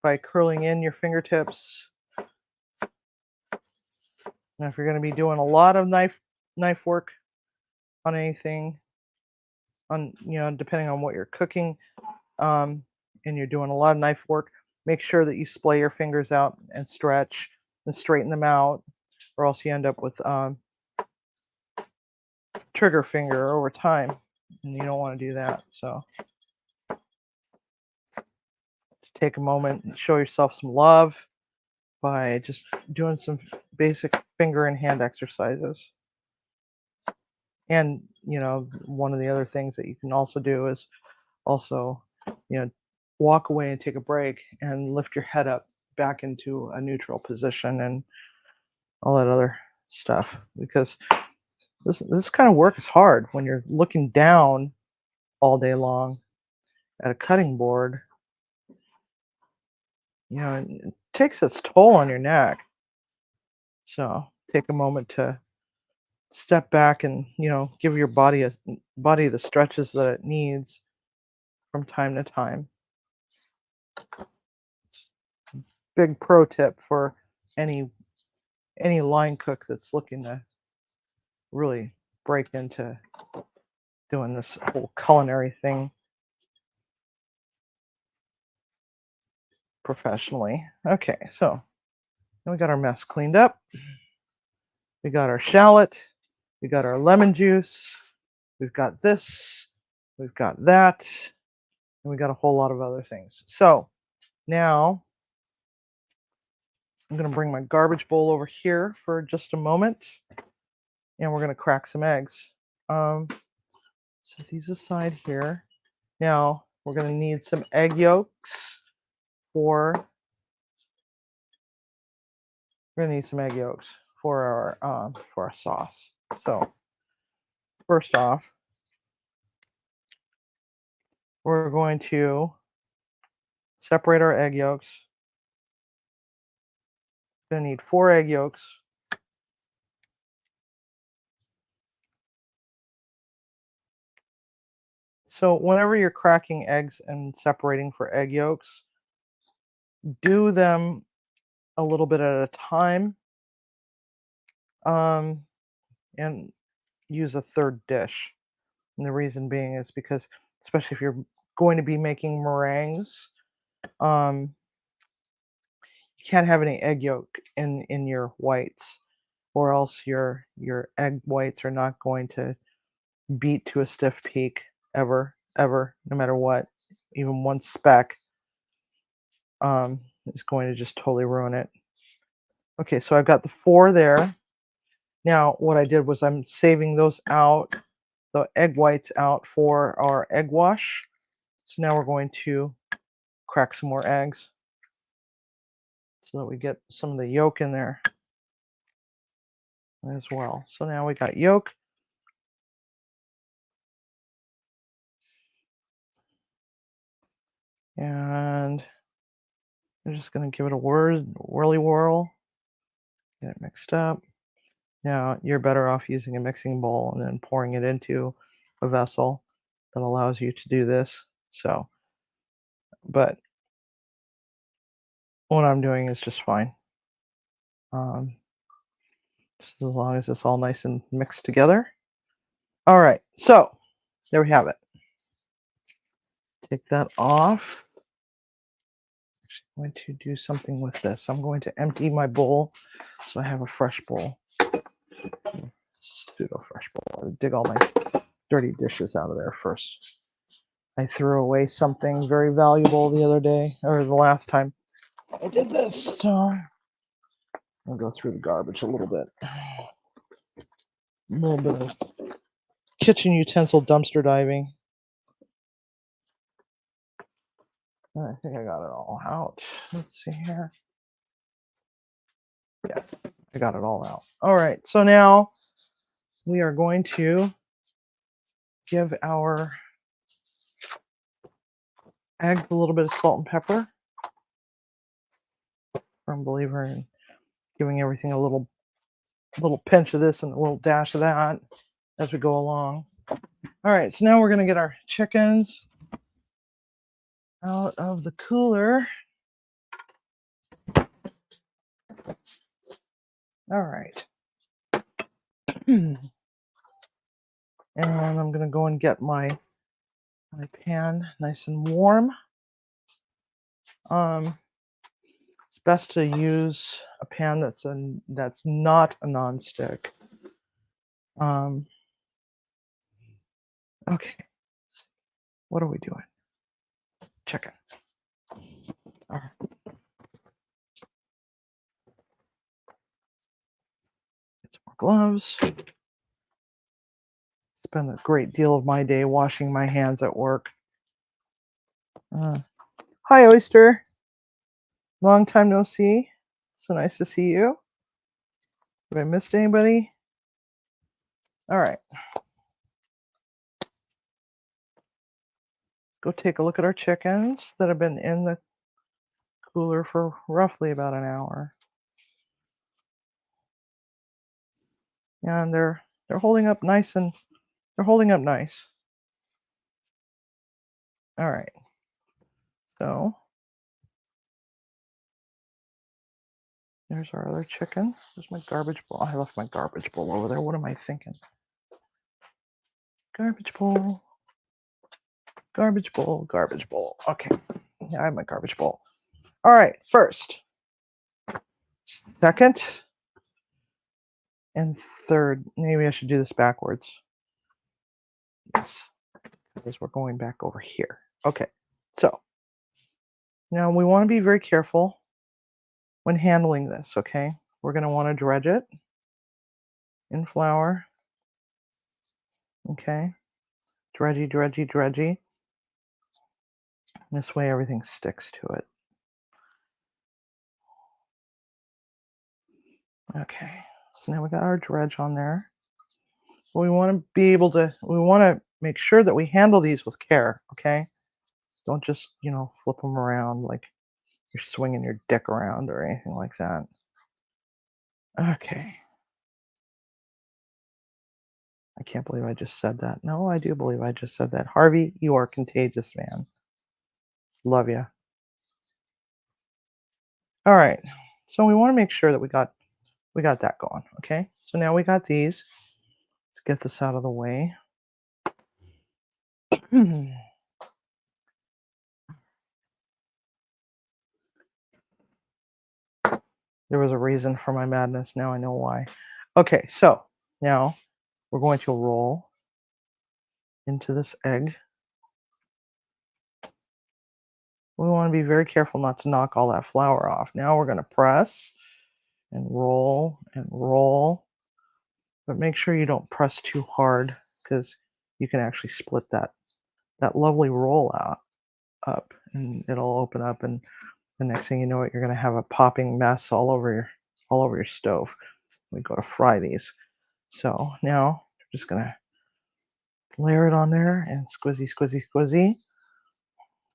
by curling in your fingertips. Now, if you're going to be doing a lot of knife work on anything, depending on what you're cooking, and you're doing a lot of knife work, make sure that you splay your fingers out and stretch and straighten them out, or else you end up with trigger finger over time, and you don't want to do that. So just take a moment and show yourself some love by just doing some basic finger and hand exercises. And one of the other things that you can also do is also, walk away and take a break and lift your head up back into a neutral position and all that other stuff, because this kind of work is hard when you're looking down all day long at a cutting board. It takes its toll on your neck. So take a moment to step back and give your body the stretches that it needs from time to time. Big pro tip for any line cook that's looking to really break into doing this whole culinary thing professionally. Okay, so we got our mess cleaned up. We got our shallot. We got our lemon juice. We've got this. We've got that. And we got a whole lot of other things. So now I'm going to bring my garbage bowl over here for just a moment. And we're going to crack some eggs. Set these aside here. Now we're going to need some egg yolks for for our sauce. So first off, we're going to separate our egg yolks. We're going to need 4 egg yolks. So whenever you're cracking eggs and separating for egg yolks, do them a little bit at a time, and use a third dish. And the reason being is because, especially if you're going to be making meringues, you can't have any egg yolk in your whites, or else your egg whites are not going to beat to a stiff peak ever, no matter what. Even one speck is going to just totally ruin it. Okay, so I've got the 4 there. Now, what I did was I'm saving those out, the egg whites out for our egg wash. So now we're going to crack some more eggs so that we get some of the yolk in there as well. So now we got yolk. And I'm just going to give it a whirly whirl, get it mixed up. Now, you're better off using a mixing bowl and then pouring it into a vessel that allows you to do this. So, but what I'm doing is just fine. Um, just as long as it's all nice and mixed together. All right, so there we have it. Take that off. Actually, I'm going to do something with this. I'm going to empty my bowl so I have a fresh bowl. Pseudo fresh bowl. I'll dig all my dirty dishes out of there first. I threw away something very valuable the other day, or the last time I did this. So I'll go through the garbage a little bit. A little bit of kitchen utensil dumpster diving. I think I got it all out. Let's see here. Yes, I got it all out. All right, so now we are going to give our eggs a little bit of salt and pepper. I'm a believer in giving everything a little pinch of this and a little dash of that as we go along. All right, so now we're going to get our chickens out of the cooler. All right. And I'm going to go and get my pan nice and warm. It's best to use a pan that's not a nonstick. Okay. What are we doing? Chicken. All right. Get some more gloves. Spend a great deal of my day washing my hands at work. Hi, Oyster. Long time no see. So nice to see you. Have I missed anybody? All right. Go take a look at our chickens that have been in the cooler for roughly about an hour. And they're holding up nice and they're holding up nice. All right. So there's our other chicken. There's my garbage bowl. I left my garbage bowl over there. What am I thinking? Garbage bowl. Garbage bowl. Garbage bowl. Okay. Yeah, I have my garbage bowl. All right. First, second, and third. Maybe I should do this backwards. Yes. Because we're going back over here. Okay. So now we want to be very careful when handling this, okay? We're going to want to dredge it in flour. Okay. Dredgy, dredgy, dredgy. This way everything sticks to it. Okay. So now we got our dredge on there. We want to make sure that we handle these with care, okay? Don't just, flip them around like you're swinging your dick around or anything like that. Okay. I can't believe I just said that. No, I do believe I just said that. Harvey, you are contagious, man. Love you. All right. So we want to make sure that we got that going, okay? So now we got these. Let's get this out of the way. There was a reason for my madness. Now I know why. Okay, so now we're going to roll into this egg. We want to be very careful not to knock all that flour off. Now we're going to press and roll, but make sure you don't press too hard because you can actually split that lovely roll up, and it'll open up, and the next thing you know, you're going to have a popping mess all over your stove. We go to fry these. So now we're just going to layer it on there and squizzy, squizzy, squizzy.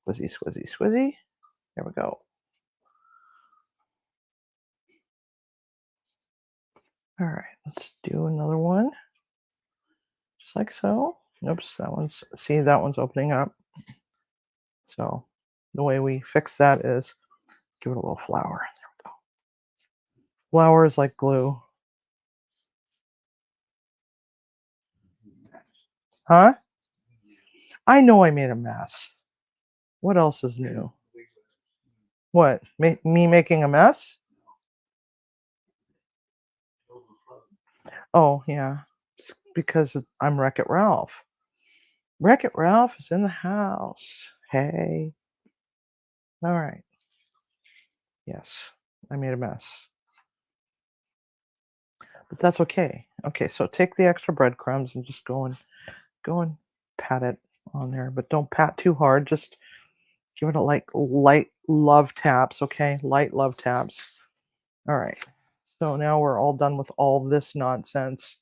Squizzy, squizzy, squizzy. There we go. All right, let's do another one. Just like so. Oops, that one's, see, that one's opening up. So the way we fix that is give it a little flour. There we go. Flour is like glue. Huh? I know I made a mess. What else is new? What? Me making a mess? Oh, yeah. It's because I'm Wreck-It Ralph. Wreck-It Ralph is in the house. Hey. All right. Yes, I made a mess. But that's okay. Okay, so take the extra breadcrumbs and just go and pat it on there, but don't pat too hard. Just give it a light love taps, okay? Light love taps. All right. So now we're all done with all this nonsense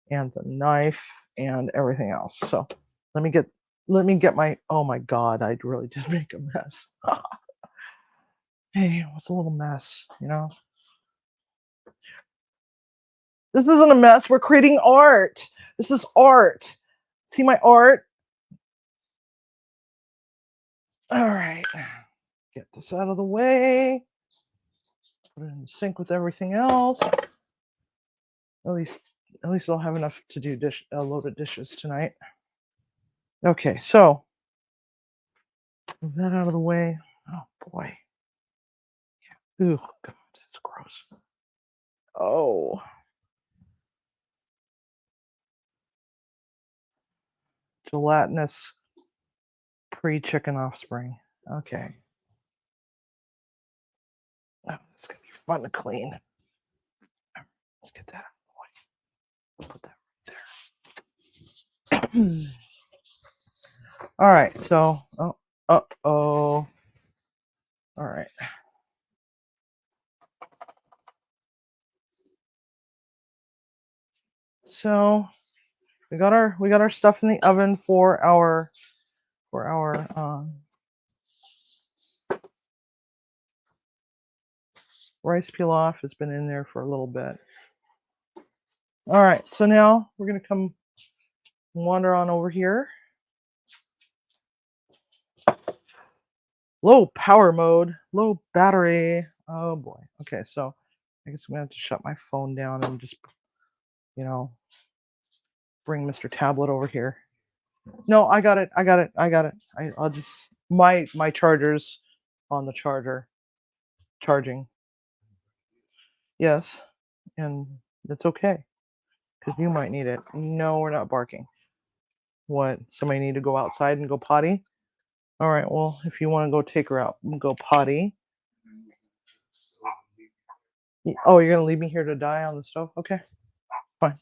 and the knife and everything else. So let me get my, oh my God, I really did make a mess. Hey, it was a little mess, you know? This isn't a mess. We're creating art. This is art. See my art? All right. Get this out of the way. Put it in the sink with everything else. At least I'll have enough to do a load of dishes tonight. Okay, so move that out of the way. Oh boy. Ooh, God, it's gross. Oh. Gelatinous pre-chicken offspring. Okay. Oh, it's gonna be fun to clean. Let's get that out of the way. Put that right there. All right, so all right. So we got our stuff in the oven for our rice pilaf has been in there for a little bit. All right, so now we're gonna come wander on over here. Low power mode, low battery. Oh boy. Okay, so I guess I'm gonna have to shut my phone down and just, you know, bring Mr. Tablet over here. No, I got it. I'll just my charger's on the charger, charging. Yes, and it's okay because you might need it. No, we're not barking. What? Somebody need to go outside and go potty? All right. Well, if you want to go take her out and go potty. Oh, you're gonna leave me here to die on the stove? Okay, fine.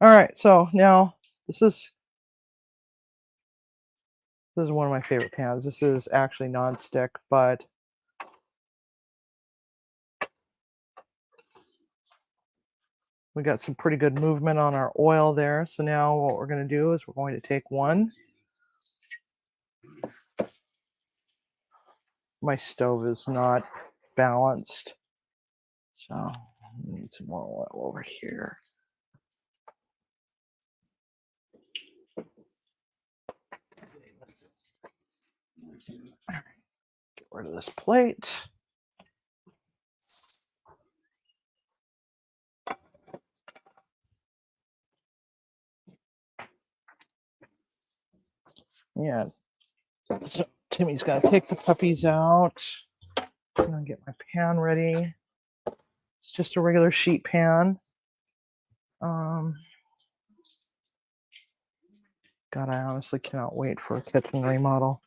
All right. So now this is one of my favorite pans. This is actually non-stick, but we got some pretty good movement on our oil there. So now what we're going to do is we're going to take one. My stove is not balanced, so I need some more oil over here. Get rid of this plate. Yeah. So Timmy's got to take the puppies out. I'm going to get my pan ready. It's just a regular sheet pan. God, I honestly cannot wait for a kitchen remodel.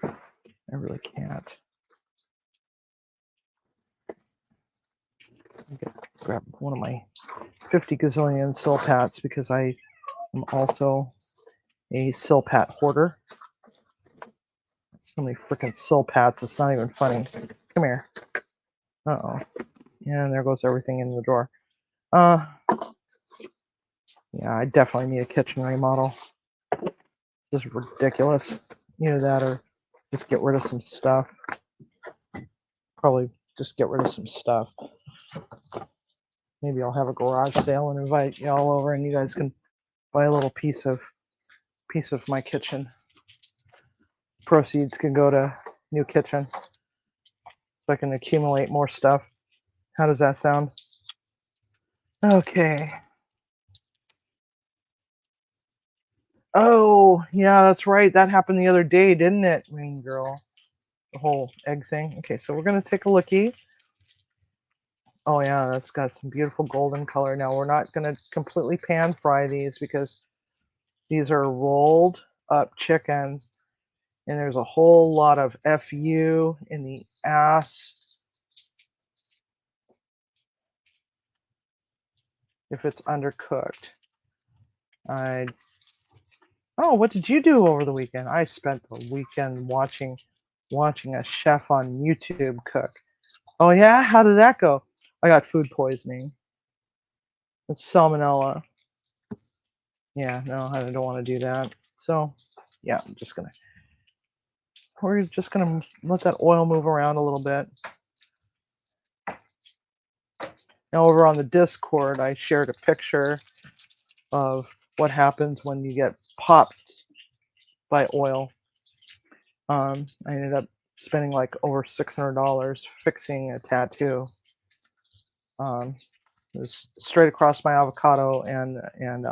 I really can't. I'm gonna grab one of my 50 gazillion Silpats because I am also a Silpat hoarder. So many freaking Silpats, it's not even funny. Come here. Uh-oh. And there goes everything in the drawer. Yeah, I definitely need a kitchen remodel. Just ridiculous. Either that or just get rid of some stuff. Probably just get rid of some stuff. Maybe I'll have a garage sale and invite y'all over, and you guys can buy a little piece of my kitchen. Proceeds can go to new kitchen, so I can accumulate more stuff. How does that sound? Okay. Oh, yeah, that's right. That happened the other day, didn't it, Rain Girl? The whole egg thing. Okay, so we're going to take a lookie. Oh, yeah, that's got some beautiful golden color. Now, we're not going to completely pan fry these because these are rolled up chickens, and there's a whole lot of FU in the ass if it's undercooked. Oh, what did you do over the weekend? I spent the weekend watching a chef on YouTube cook. Oh yeah, how did that go? I got food poisoning. It's salmonella. Yeah, no, I don't want to do that. So, yeah, we're just gonna let that oil move around a little bit. Now over on the Discord, I shared a picture of what happens when you get popped by oil. I ended up spending like over $600 fixing a tattoo. It was straight across my avocado and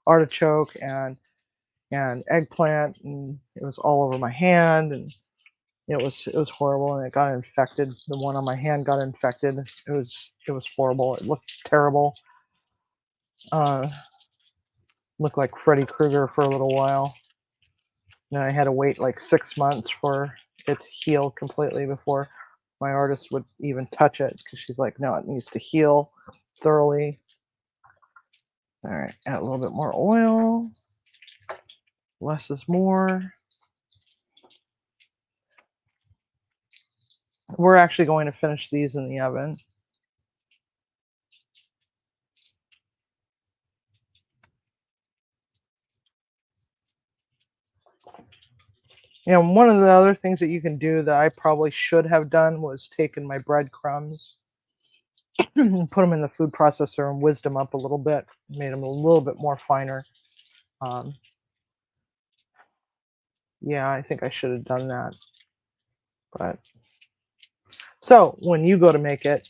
artichoke and eggplant, and it was all over my hand, and it was horrible, and it got infected. The one on my hand got infected. It was horrible. It looked terrible. Looked like Freddy Krueger for a little while. And I had to wait like 6 months for it to heal completely before my artist would even touch it, because she's like, no, it needs to heal thoroughly. All right, add a little bit more oil. Less is more. We're actually going to finish these in the oven. You know, one of the other things that you can do that I probably should have done was taken my breadcrumbs and put them in the food processor and whizzed them up a little bit, made them a little bit more finer. Yeah, I think I should have done that. But so when you go to make it,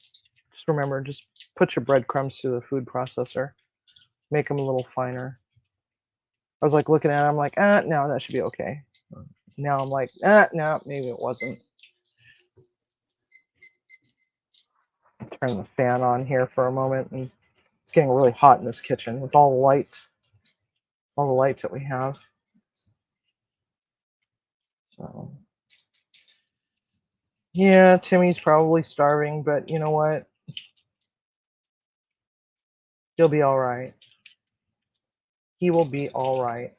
just remember, just put your breadcrumbs through the food processor, make them a little finer. I was like looking at it, I'm like, no, that should be okay. Now I'm like, no, maybe it wasn't. Turn the fan on here for a moment, and it's getting really hot in this kitchen with all the lights that we have. So yeah, Timmy's probably starving, but you know what? He'll be all right. He will be all right.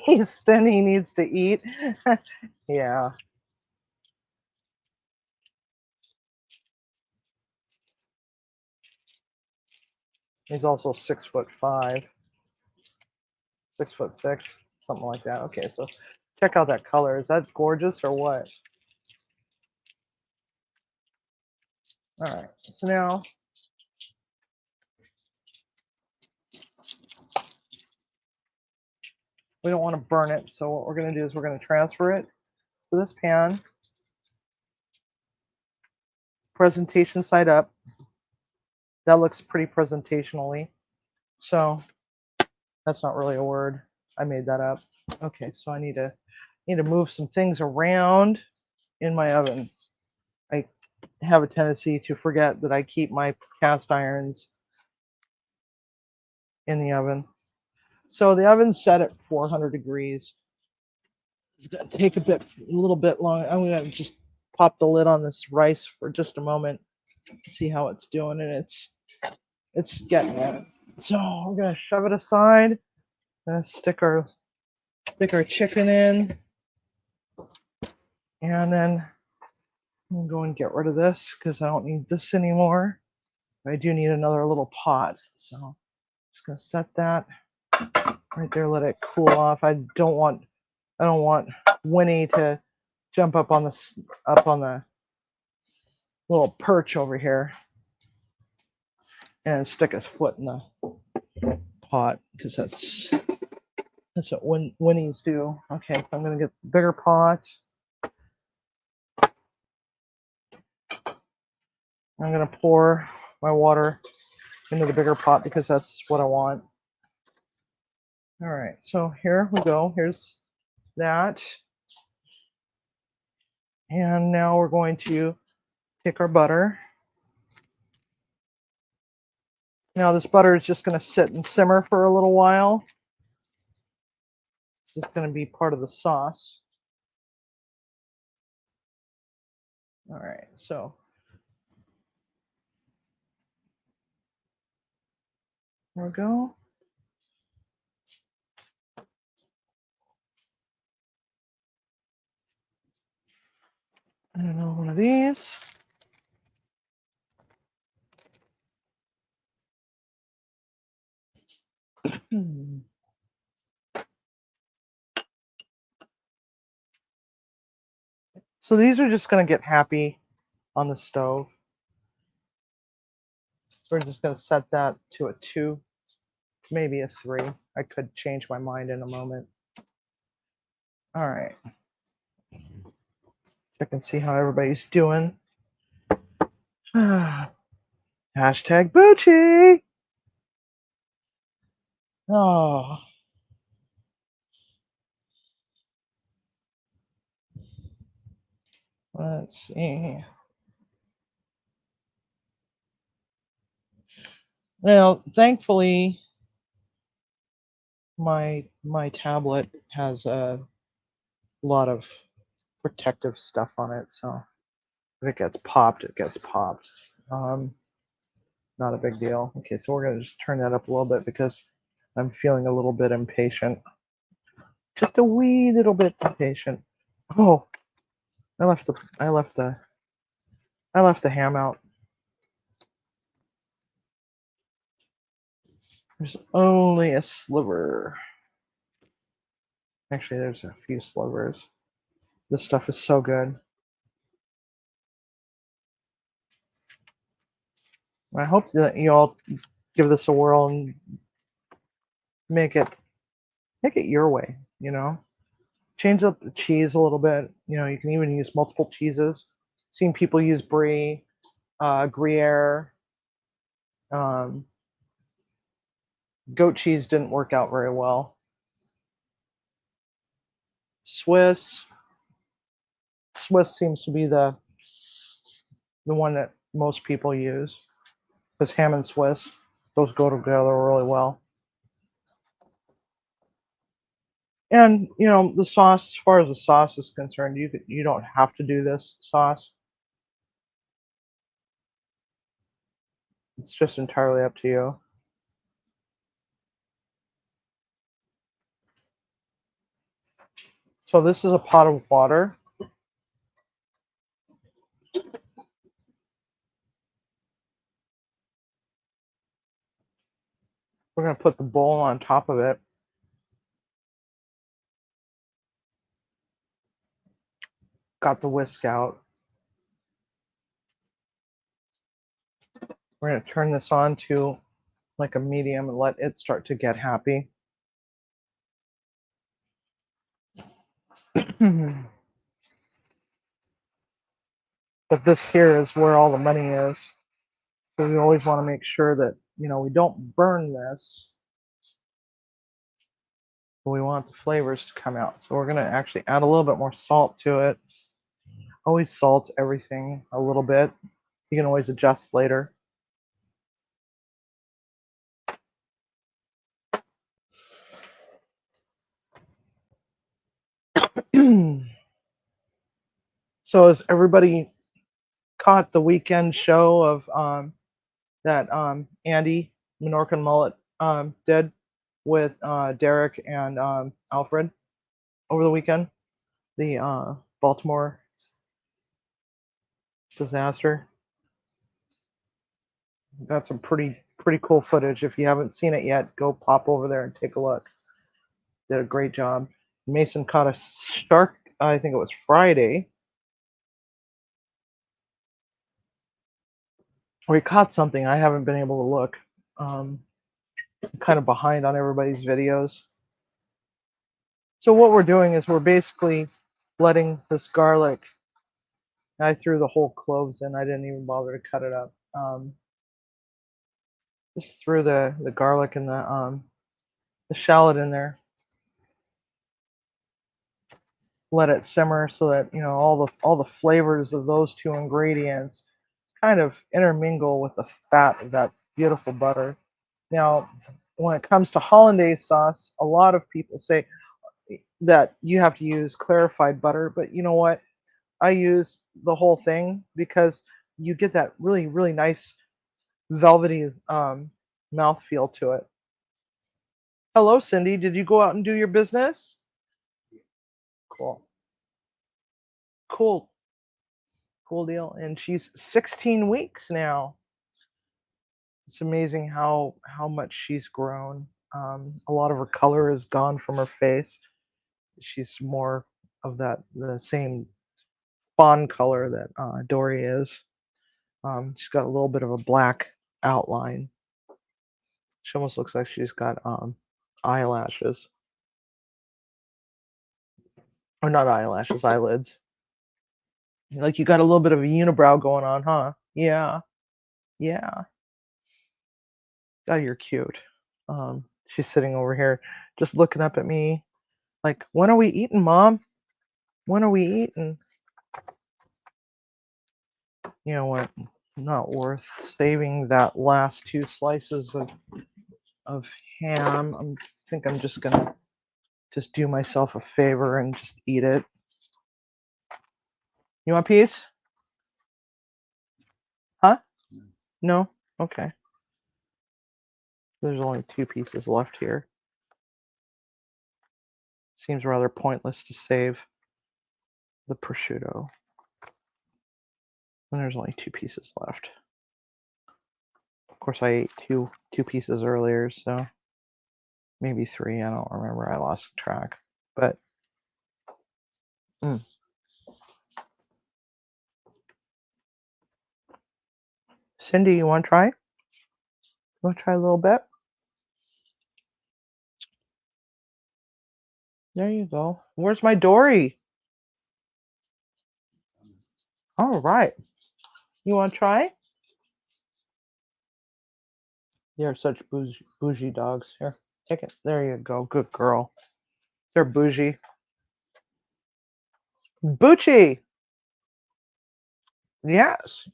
He's thin. He needs to eat. Yeah. He's also 6'5", 6'6", something like that. Okay, so check out that color. Is that gorgeous or what? All right. So now we don't want to burn it. So what we're going to do is we're going to transfer it to this pan. Presentation side up. That looks pretty presentationally. So that's not really a word. I made that up. Okay, so I need to move some things around in my oven. I have a tendency to forget that I keep my cast irons in the oven. So the oven's set at 400 degrees. It's going to take a little bit long. I'm going to just pop the lid on this rice for just a moment to see how it's doing, and it's getting it. So we're going to shove it aside and stick our chicken in, and then I'm going to get rid of this because I don't need this anymore. I do need another little pot, so I'm just gonna set that right there. Let it cool off. I don't want Winnie to jump up on the little perch over here and stick his foot in the pot because that's what Winnies do. Okay, so I'm gonna get the bigger pot. I'm gonna pour my water into the bigger pot because that's what I want. All right, so here we go. Here's that. And now we're going to take our butter. Now this butter is just going to sit and simmer for a little while. This is going to be part of the sauce. All right, so there we go. And another one of these. So these are just going to get happy on the stove. So we're just going to set that to a 2, maybe a 3. I could change my mind in a moment. All right. Check and see how everybody's doing. Hashtag Bucci. Oh. Let's see. Now, thankfully, my tablet has a lot of protective stuff on it, so if it gets popped, it gets popped. Not a big deal. Okay, so we're gonna just turn that up a little bit because I'm feeling a little bit impatient. Just a wee little bit impatient. Oh, I left the ham out. There's only a sliver. Actually, there's a few slivers. This stuff is so good. I hope that you all give this a whirl and make it your way, you know. Change up the cheese a little bit. You know, you can even use multiple cheeses. Seen people use brie, Gruyere. Goat cheese didn't work out very well. Swiss seems to be the one that most people use because ham and Swiss, those go together really well. And you know the sauce, as far as the sauce is concerned, you don't have to do this sauce. It's just entirely up to you. So this is a pot of water. We're going to put the bowl on top of it. Got the whisk out. We're going to turn this on to like a medium and let it start to get happy. But this here is where all the money is. So we always want to make sure that, you know, we don't burn this. But we want the flavors to come out. So we're going to actually add a little bit more salt to it. Always salt everything a little bit. You can always adjust later. So has everybody caught the weekend show of that Andy Menorcan Mullet did with Derek and Alfred over the weekend? The Baltimore disaster. Got some pretty cool footage. If you haven't seen it yet, go pop over there and take a look. Did a great job. Mason caught a shark. I think it was Friday. Or he caught something. I haven't been able to look. I'm kind of behind on everybody's videos. So what we're doing is we're basically letting this garlic. I threw the whole cloves in. I didn't even bother to cut it up. Just threw the garlic and the shallot in there. Let it simmer so that all the flavors of those two ingredients kind of intermingle with the fat of that beautiful butter. Now, when it comes to hollandaise sauce, a lot of people say that you have to use clarified butter, but you know what? I use the whole thing because you get that really nice velvety mouthfeel to it. Hello, Cindy. Did you go out and do your business? Cool. Cool. Cool deal. And she's 16 weeks now. It's amazing how much she's grown. A lot of her color is gone from her face. She's more of the same fawn color that Dory is. She's got a little bit of a black outline. She almost looks like she's got eyelashes. Or not eyelashes, eyelids. Like you got a little bit of a unibrow going on, huh? Yeah, yeah. Oh, you're cute. She's sitting over here just looking up at me like, when are we eating, Mom? When are we eating? You know what? Not worth saving that last two slices of ham. Think I'm just gonna just do myself a favor and just eat it. You want a piece? Huh? No? Okay. There's only two pieces left here. Seems rather pointless to save the prosciutto. And there's only two pieces left. Of course, I ate two pieces earlier, so maybe three. I don't remember. I lost track. But Cindy, you want to try? You want to try a little bit? There you go. Where's my Dory? All right. You want to try? They're such bougie dogs. Here, take it. There you go. Good girl. They're bougie. Boochie. Yes.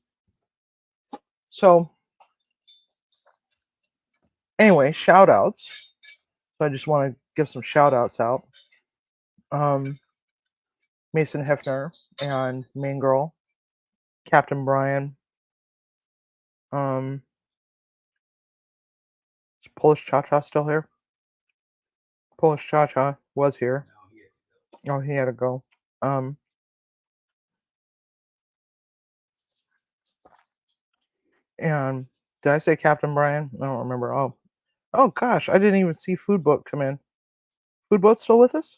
So anyway, shout outs. So I just want to give some shout outs out. Mason Hefner and Main Girl, Captain Brian, is Polish Cha Cha still here? Polish Cha Cha was here. Oh, he had to go. And did I say Captain Brian? I don't remember. Oh gosh, I didn't even see Food Boat come in. Food Boat still with us?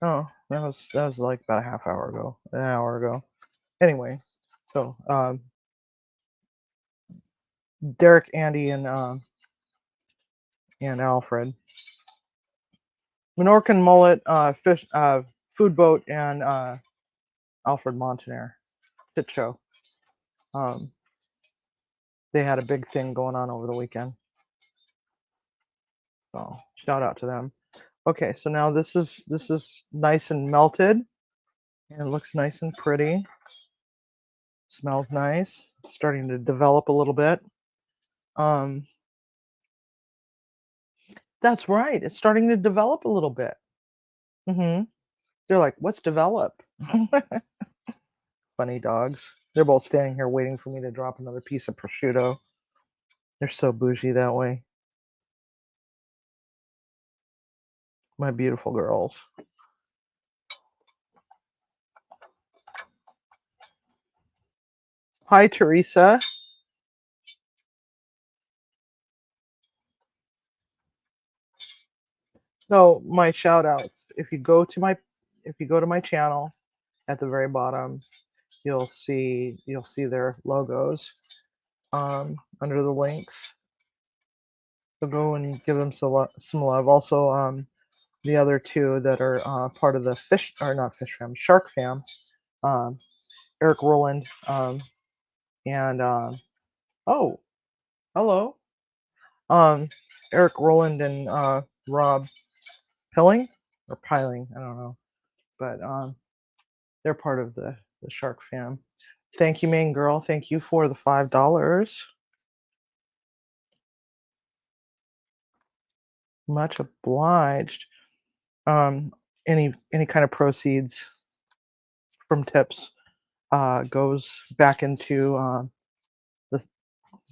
Oh, that was like about a half hour ago, an hour ago. Anyway, so Derek, Andy, and Alfred, Menorcan Mullet, Fish, Food Boat, and Alfred Montaner, Pit Show. They had a big thing going on over the weekend. So shout out to them. Okay, so now this is nice and melted, and it looks nice and pretty. Smells nice. It's starting to develop a little bit. That's right. It's starting to develop a little bit. They're like, "What's develop?" Funny dogs. They're both standing here waiting for me to drop another piece of prosciutto. They're so bougie that way. My beautiful girls. Hi, Teresa. So my shout out. If you go to my channel at the very bottom, you'll see their logos under the links. So go and give them some love. Also, the other two that are part of the fish, or not fish fam, shark fam, um, Eric Roland, and oh, hello, um, Eric Roland and Rob Pilling or Piling, I don't know, but they're part of the shark fam. Thank you, main girl. Thank you for the $5. Much obliged. Um, any kind of proceeds from tips goes back into the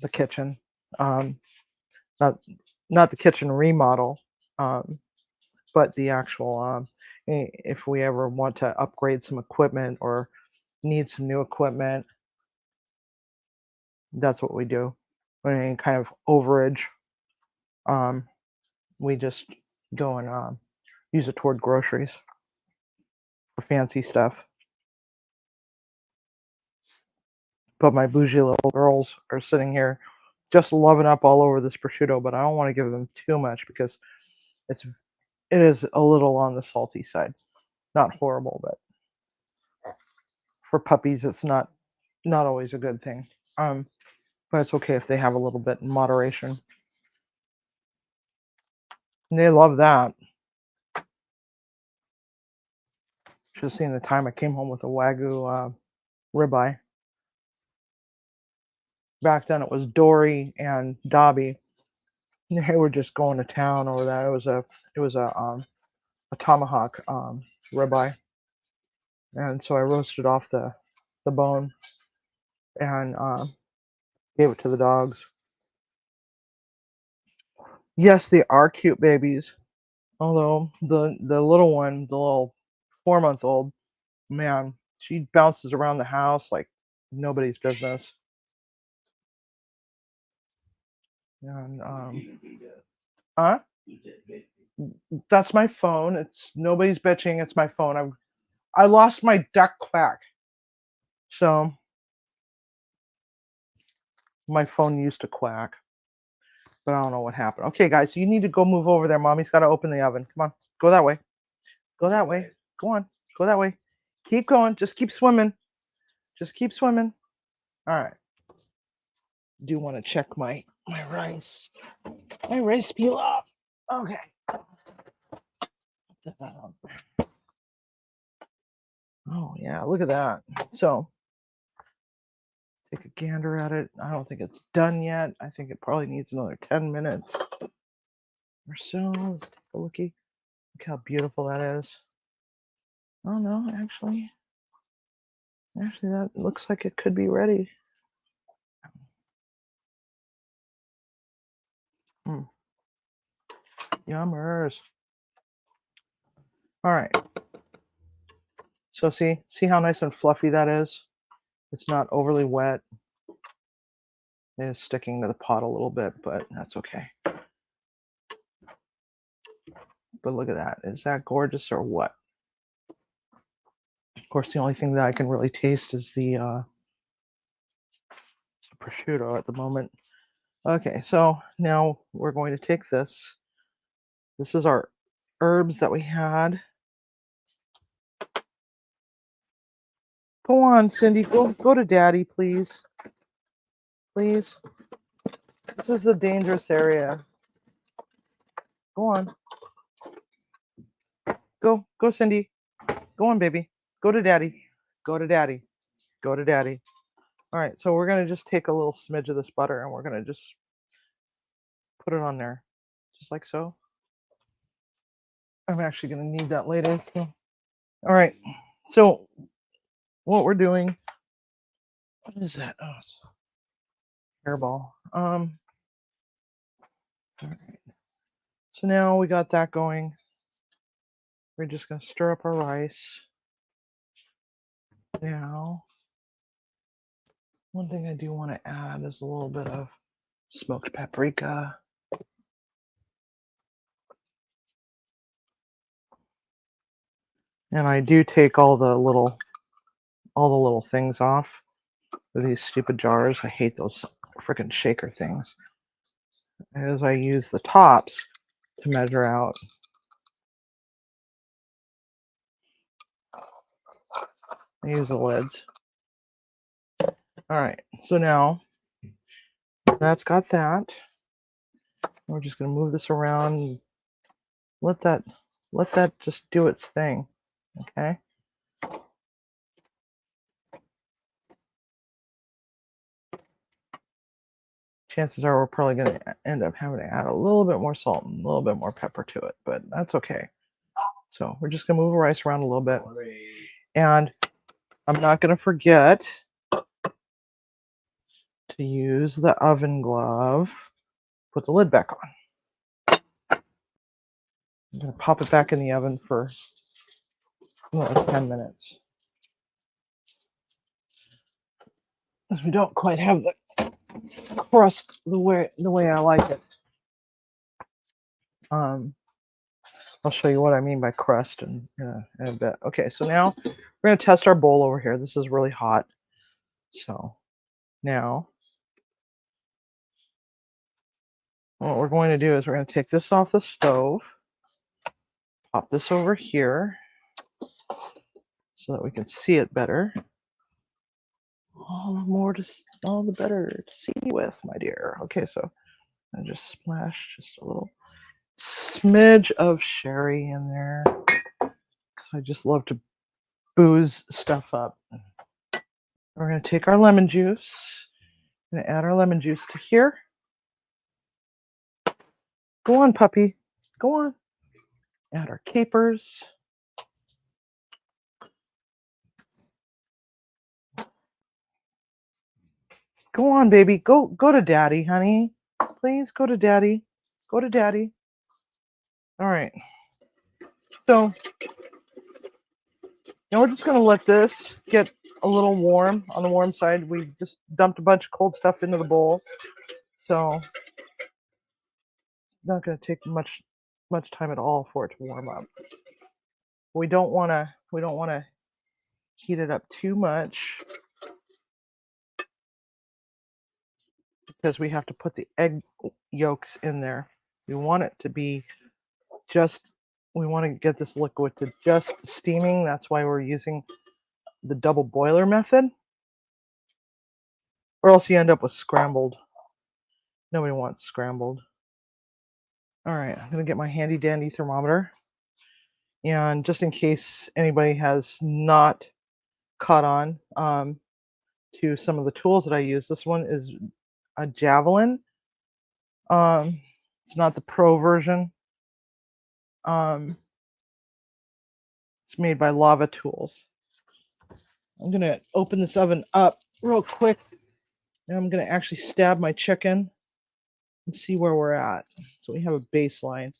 the kitchen. Um, not not the kitchen remodel, um, but the actual. If we ever want to upgrade some equipment or need some new equipment, that's what we do. Any kind of overage, um, we just go and use it toward groceries for fancy stuff. But my bougie little girls are sitting here just loving up all over this prosciutto, but I don't want to give them too much because it is a little on the salty side. Not horrible, but for puppies, it's not always a good thing. But it's okay if they have a little bit in moderation. And they love that. Should have seen the time I came home with a Wagyu ribeye. Back then it was Dory and Dobby. They were just going to town over that. It was a tomahawk ribeye, and so I roasted off the bone and gave it to the dogs. Yes, they are cute babies. Although the little one, the little 4-month old, man, she bounces around the house like nobody's business. And huh? That's my phone. It's nobody's bitching. It's my phone. I lost my duck quack, so my phone used to quack, but I don't know what happened. Okay, guys, you need to go move over there. Mommy's got to open the oven. Come on, go that way. Go that way. Go on. Go that way. Keep going. Just keep swimming. Just keep swimming. All right. Do want to check my rice. My rice pilaf. Okay. Oh yeah, look at that. So take a gander at it. I don't think it's done yet. I think it probably needs another 10 minutes or so. Let's take a looky. Look how beautiful that is. Oh no, actually that looks like it could be ready. Mm. Yummers. All right. So see how nice and fluffy that is? It's not overly wet. It is sticking to the pot a little bit, but that's okay. But look at that. Is that gorgeous or what? Of course, the only thing that I can really taste is the prosciutto at the moment. Okay, so now we're going to take this. This is our herbs that we had. Go on, Cindy. Go to Daddy, please. Please. This is a dangerous area. Go on. Go, Cindy. Go on, baby. Go to Daddy. Go to Daddy. Go to Daddy. All right, so we're gonna just take a little smidge of this butter and we're gonna just put it on there, just like so. I'm actually gonna need that later. All right, so what we're doing, what is that? Oh, it's a hairball. All right. So now we got that going. We're just gonna stir up our rice. Now One thing I do want to add is a little bit of smoked paprika. And I do take all the little things off of these stupid jars. I hate those freaking shaker things. As I use the tops to measure out. I use the lids. All right, so now that's got that. We're just going to move this around. Let that just do its thing. Okay. Chances are we're probably going to end up having to add a little bit more salt and a little bit more pepper to it, but that's okay. So we're just going to move the rice around a little bit. And I'm not going to forget to use the oven glove. Put the lid back on. I'm going to pop it back in the oven for like 10 minutes. Because we don't quite have the crust the way I like it. I'll show you what I mean by crust in a bit. Okay, so now we're going to test our bowl over here. This is really hot. So now what we're going to do is we're going to take this off the stove, pop this over here so that we can see it better. All the better to see with, my dear. Okay, so I just splash just a little smidge of sherry in there. So I just love to booze stuff up. We're going to take our lemon juice. I'm going to add our lemon juice to here. Go on, puppy. Go on. Add our capers. Go on, baby. Go to daddy, honey. Please go to daddy. Go to daddy. All right. So now we're just going to let this get a little warm on the warm side. We just dumped a bunch of cold stuff into the bowl. So not going to take much time at all for it to warm up. We don't want to heat it up too much because we have to put the egg yolks in there. We want it to be we want to get this liquid to just steaming. That's why we're using the double boiler method, or else you end up with scrambled. Nobody wants scrambled. All right, I'm going to get my handy dandy thermometer. And just in case anybody has not caught on to some of the tools that I use, this one is a Javelin. It's not the pro version. It's made by Lava Tools. I'm going to open this oven up real quick, and I'm going to actually stab my chicken and see where we're at. So we have a baseline.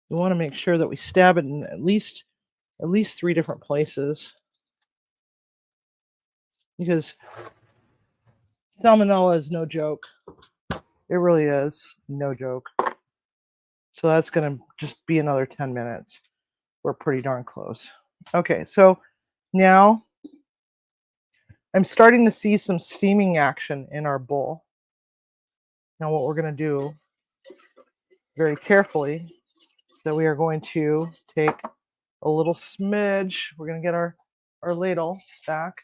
We want to make sure that we stab it in at least 3 different places, because salmonella is no joke. It really is no joke. So that's going to just be another 10 minutes. We're pretty darn close. Okay, so now I'm starting to see some steaming action in our bowl. Now what we're going to do very carefully is that we are going to take a little smidge. We're going to get our ladle back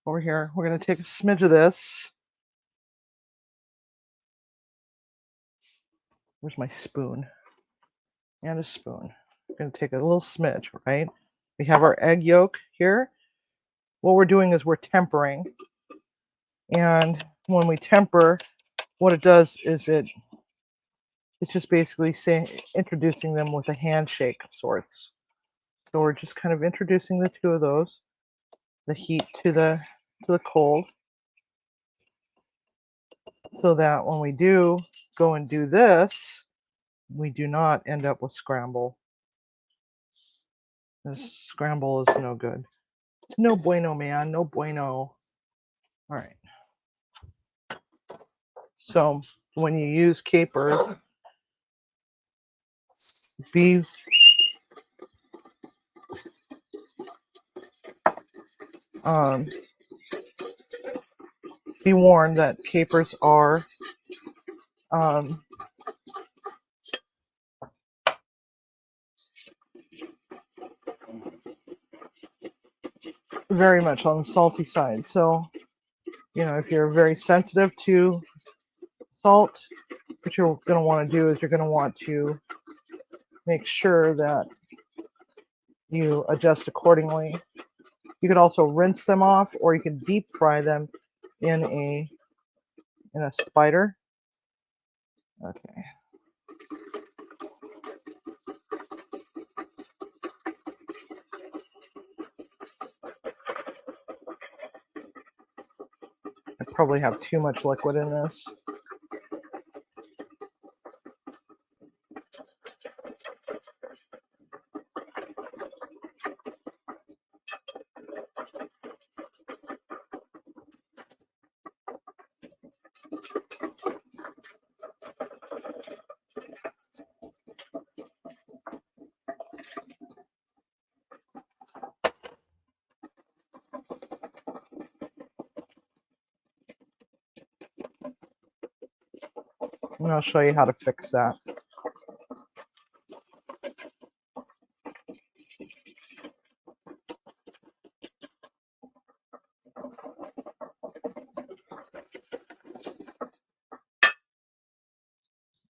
over here. We're going to take a smidge of this. Where's my spoon? And a spoon. We're going to take a little smidge, right? We have our egg yolk here. What we're doing is we're tempering. And when we temper, what it does is it's just basically introducing them with a handshake of sorts. So we're just kind of introducing the two of those, the heat to the cold, so that when we do go and do this, we do not end up with scramble. This scramble is no good. No bueno, man. No bueno. All right. So when you use capers, be um, be warned that capers are um, very much on the salty side. So, if you're very sensitive to salt, what you're going to want to do is you're going to want to make sure that you adjust accordingly. You could also rinse them off, or you can deep fry them in a spider. Okay. I probably have too much liquid in this. And I'll show you how to fix that.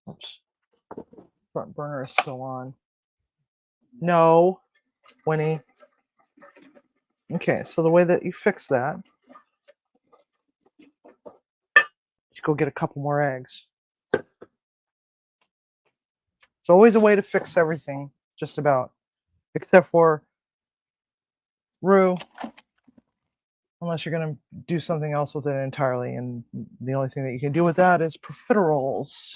Oops. Front burner is still on. No, Winnie. Okay, so the way that you fix that, just go get a couple more eggs. It's always a way to fix everything, just about, except for roux, unless you're going to do something else with it entirely. And the only thing that you can do with that is profiteroles,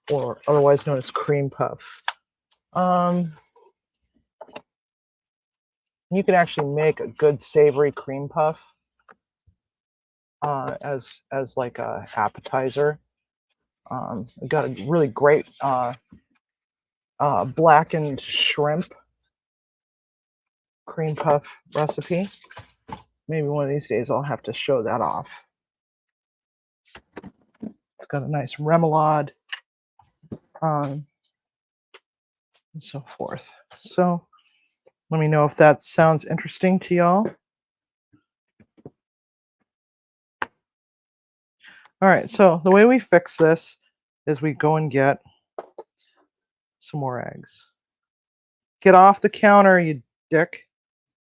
or otherwise known as cream puff. You can actually make a good savory cream puff as like a appetizer. I've got a really great blackened shrimp cream puff recipe. Maybe one of these days I'll have to show that off. It's got a nice remoulade, and so forth. So let me know if that sounds interesting to y'all. All right, so the way we fix this is we go and get some more eggs. Get off the counter, you dick.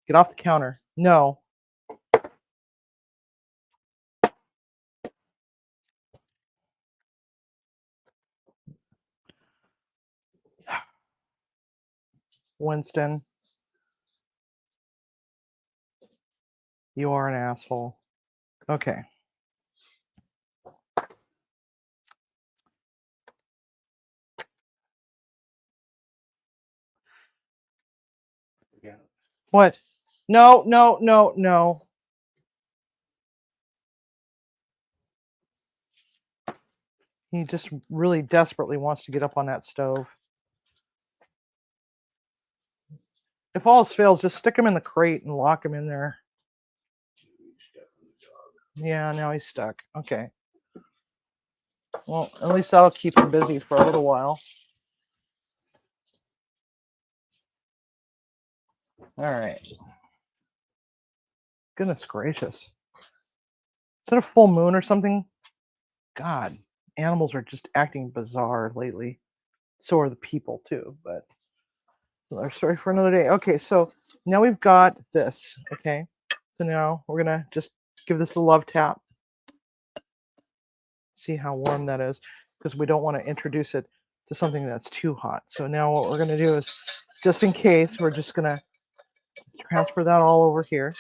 Get off the counter. No. Winston, you are an asshole. Okay. Yeah. What? No, no, no, no. He just really desperately wants to get up on that stove. If all else fails, just stick him in the crate and lock him in there. Yeah, now he's stuck. Okay. Well, at least that'll keep him busy for a little while. All right. Goodness gracious. Is it a full moon or something? God, animals are just acting bizarre lately. So are the people too, but another story for another day. Okay, so now we've got this. Okay, so now we're gonna just give this a love tap. See how warm that is, because we don't want to introduce it to something that's too hot. So now what we're gonna do is, just in case, we're just gonna transfer that all over here.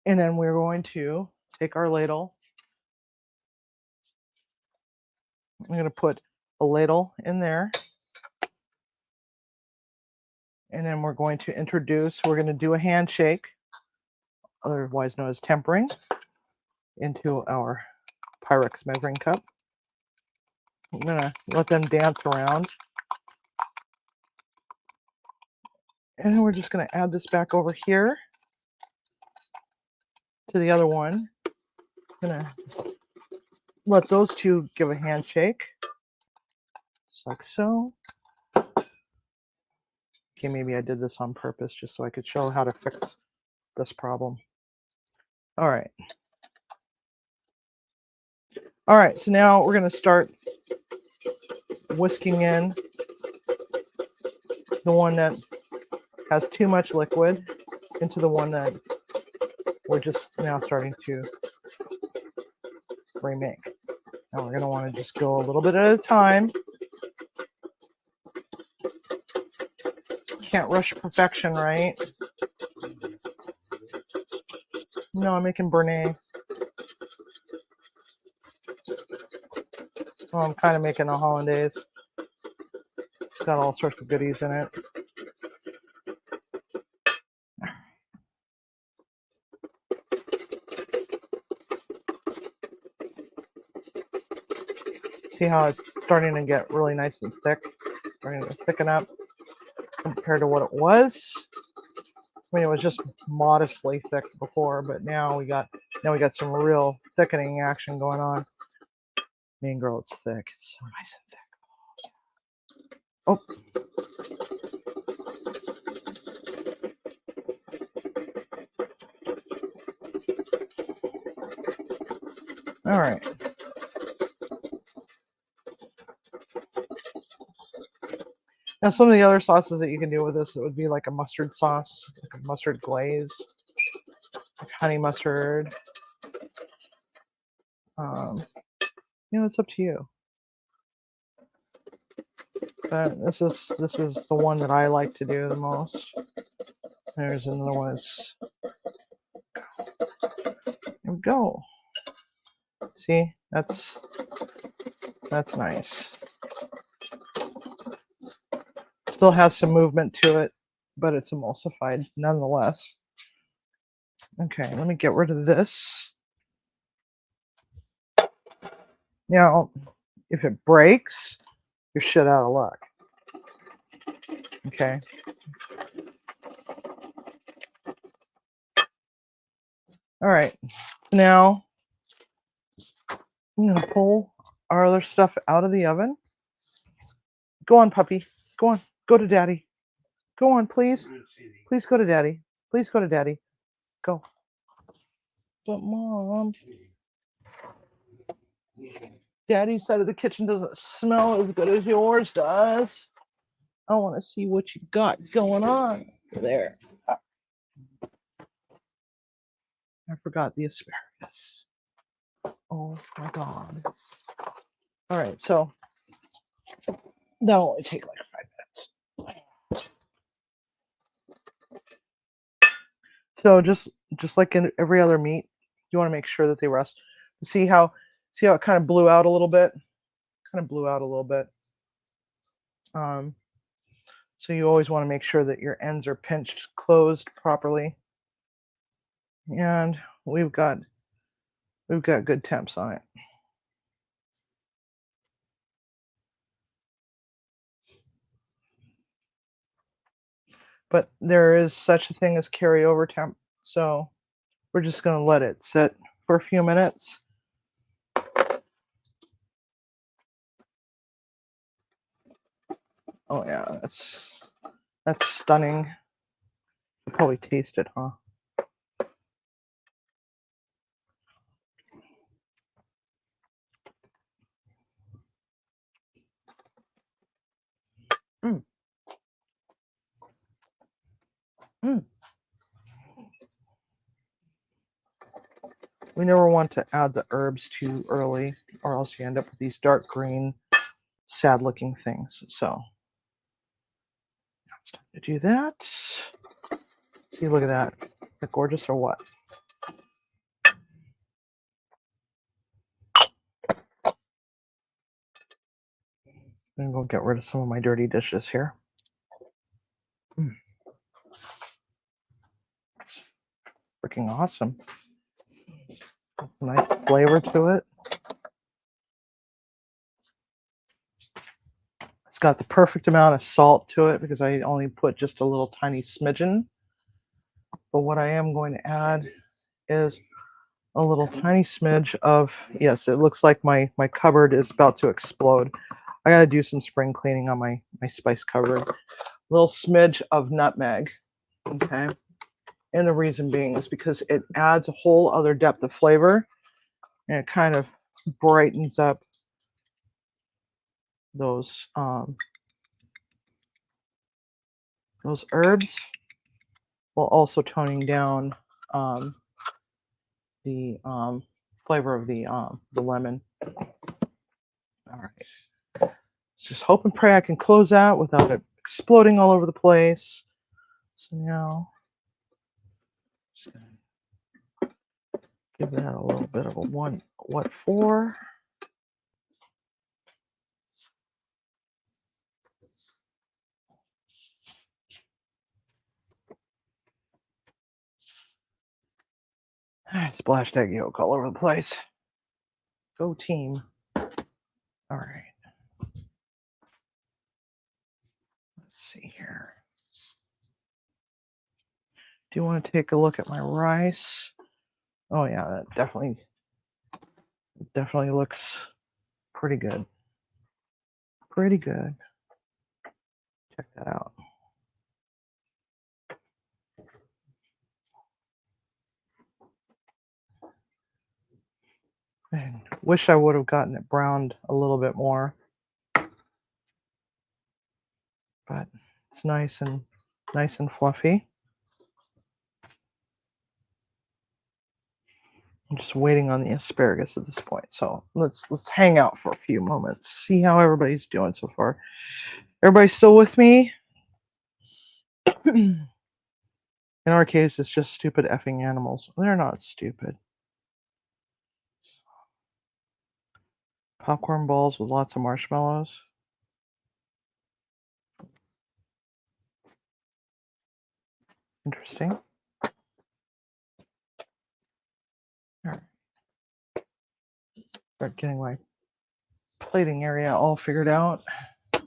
And then we're going to take our ladle. I'm going to put a ladle in there. And then we're going to do a handshake, otherwise known as tempering, into our Pyrex measuring cup. I'm going to let them dance around. And then we're just going to add this back over here to the other one. I'm going to let those two give a handshake, just like so. Okay, maybe I did this on purpose just so I could show how to fix this problem. All right. All right, so now we're going to start whisking in the one that has too much liquid into the one that we're just now starting to remake. Now we're going to want to just go a little bit at a time. Can't rush perfection, right? No, I'm making Béarnaise. Oh, I'm kind of making a hollandaise. It's got all sorts of goodies in it. See how it's starting to get really nice and thick? Starting to thicken up compared to what it was. I mean, it was just modestly thick before, but now we got some real thickening action going on. Mean girl, it's thick. It's so nice and thick. Oh. All right. Now, some of the other sauces that you can do with this, it would be like a mustard sauce, like a mustard glaze, like honey mustard. It's up to you. But this is the one that I like to do the most. There's another one. There we go. See, that's nice. Still has some movement to it, but it's emulsified nonetheless. Okay, let me get rid of this. Now, if it breaks, you're shit out of luck. Okay. All right. Now, I'm going to pull our other stuff out of the oven. Go on, puppy. Go on. Go to daddy. Go on, please. Please go to daddy. Please go to daddy. Go. But Mom, Daddy's side of the kitchen doesn't smell as good as yours does. I want to see what you got going on there. I forgot the asparagus. Oh my God. All right, so that'll only take like 5 minutes. So just like in every other meat, you want to make sure that they rest. See how it kind of blew out a little bit? So you always want to make sure that your ends are pinched closed properly. And we've got good temps on it. But there is such a thing as carryover temp, so we're just going to let it sit for a few minutes. Oh yeah, that's stunning. You probably taste it, huh? Mm. Mm. We never want to add the herbs too early, or else you end up with these dark green, sad-looking things. So it's time to do that. See, look at that. Is that gorgeous or what? I'm going to go get rid of some of my dirty dishes here. It's freaking awesome. Nice flavor to it. It's got the perfect amount of salt to it because I only put just a little tiny smidgen. But what I am going to add is a little tiny smidge of, yes, it looks like my cupboard is about to explode. I got to do some spring cleaning on my spice cupboard. A little smidge of nutmeg, okay? And the reason being is because it adds a whole other depth of flavor, and it kind of brightens up those herbs, while also toning down the flavor of the lemon. All right. Let's just hope and pray I can close out without it exploding all over the place. So now, just gonna give that a little bit of a what for. Splashed egg yolk all over the place. Go team. All right. Let's see here. Do you want to take a look at my rice? Oh yeah, that definitely looks pretty good. Pretty good. Check that out. I wish I would have gotten it browned a little bit more, but it's nice and fluffy. I'm just waiting on the asparagus at this point. So let's hang out for a few moments. See how everybody's doing so far. Everybody still with me? In our case, it's just stupid effing animals. They're not stupid. Popcorn balls with lots of marshmallows. Interesting. All right. Start getting my plating area all figured out. Get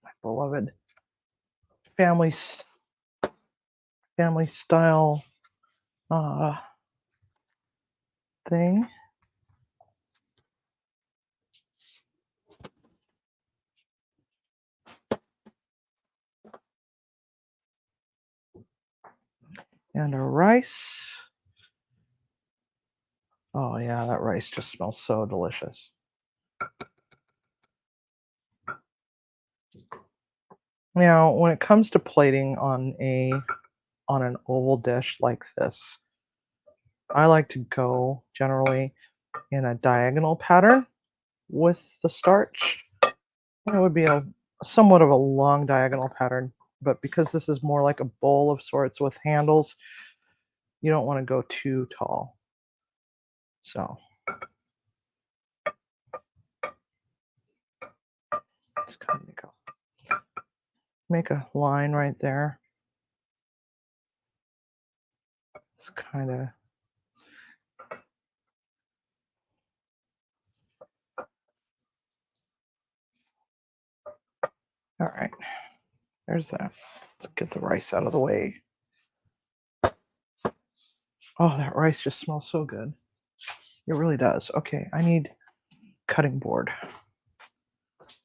my beloved family style thing. And our rice. Oh yeah, that rice just smells so delicious. Now, when it comes to plating on an oval dish like this, I like to go generally in a diagonal pattern with the starch. It would be a somewhat of a long diagonal pattern, but because this is more like a bowl of sorts with handles, you don't want to go too tall. So just kind of make a line right there. Just kind of all right. There's that. Let's get the rice out of the way. Oh, that rice just smells so good. It really does. Okay, I need cutting board.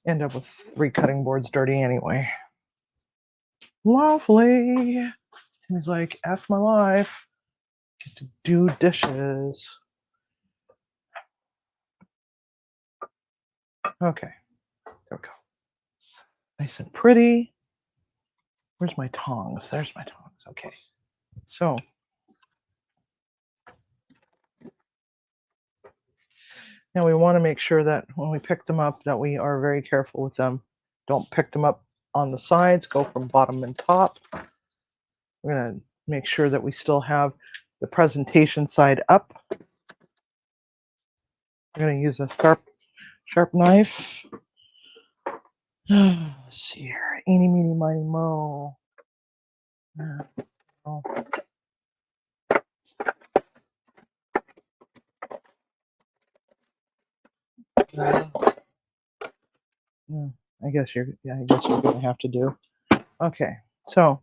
End up with 3 cutting boards dirty anyway. Lovely. Seems like F my life. Get to do dishes. Okay, there we go. Nice and pretty. Where's my tongs? There's my tongs. Okay. So now we want to make sure that when we pick them up that we are very careful with them. Don't pick them up on the sides. Go from bottom and top. We're going to make sure that we still have the presentation side up. We're going to use a sharp knife. Let's see here. Eeny, meeny, miny, mo. Oh, yeah, I guess you're gonna have to do. Okay, so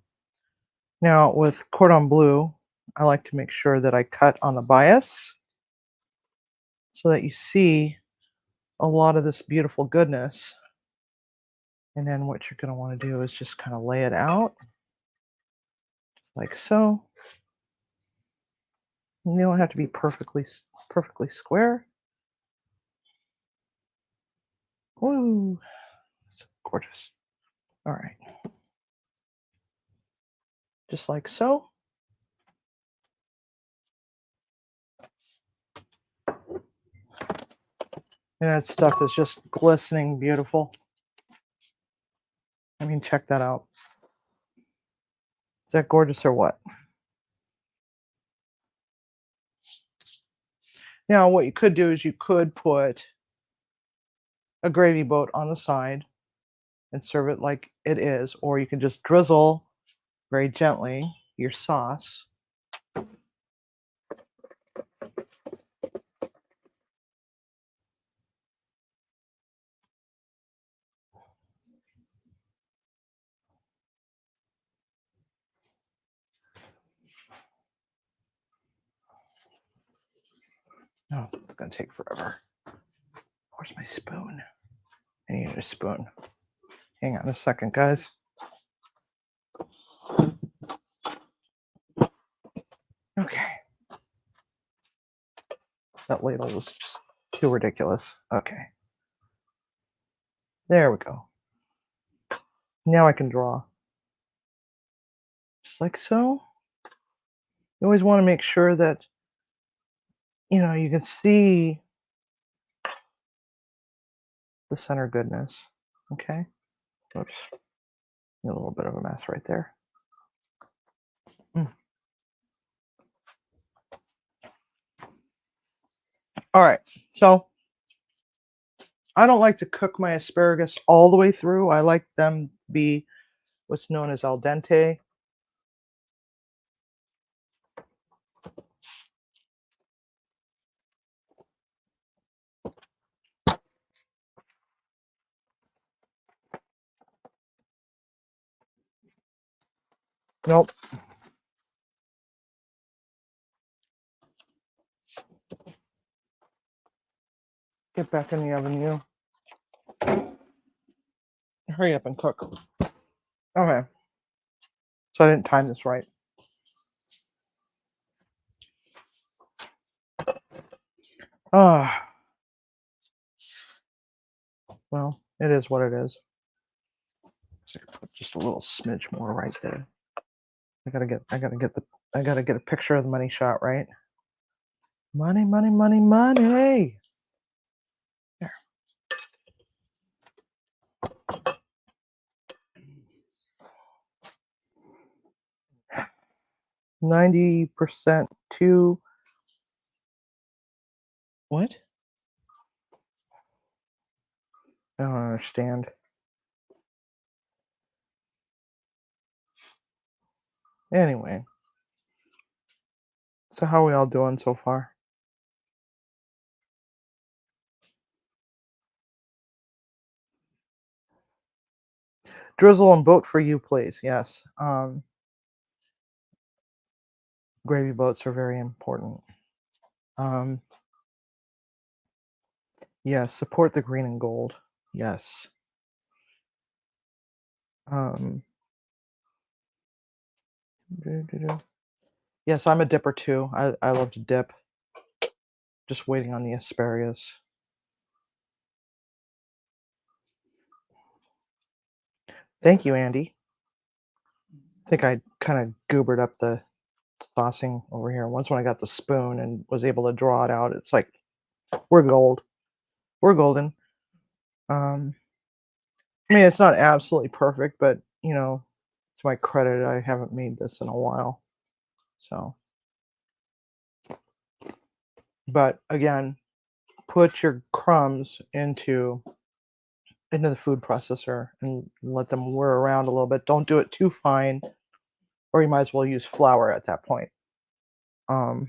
now with Cordon Bleu, I like to make sure that I cut on the bias so that you see a lot of this beautiful goodness. And then what you're gonna want to do is just kind of lay it out like so. You don't have to be perfectly square. Ooh, it's gorgeous. All right, just like so. And that stuff is just glistening beautiful. I mean, check that out. Is that gorgeous or what? Now, what you could do is you could put a gravy boat on the side and serve it like it is, or you can just drizzle very gently your sauce. Oh, it's gonna take forever. Where's my spoon? I need a spoon. Hang on a second, guys. Okay. That ladle was just too ridiculous. Okay. There we go. Now I can draw. Just like so. You always want to make sure that, you can see the center goodness. Okay. Oops. A little bit of a mess right there. All right. So I don't like to cook my asparagus all the way through. I like them to be what's known as al dente. Nope. Get back in the oven, you. Hurry up and cook. Okay. So I didn't time this right. Ah. Well, it is what it is. So I put just a little smidge more right there. I gotta get a picture of the money shot, right? Money, money, money, money. There. 90% to what? I don't understand. Anyway, so how are we all doing so far? Drizzle and boat for you, please. Yes. Gravy boats are very important. Um, yes, support the green and gold. Yes. Um, yes, I'm a dipper too. I love to dip. Just waiting on the asparagus. Thank you, Andy. I think I kind of goobered up the saucing over here. Once when I got the spoon and was able to draw it out, it's like we're gold. We're golden. Um, I mean, it's not absolutely perfect, but to my credit, I haven't made this in a while. So, but again, put your crumbs into into the food processor and let them whir around a little bit. Don't do it too fine, or you might as well use flour at that point. Um,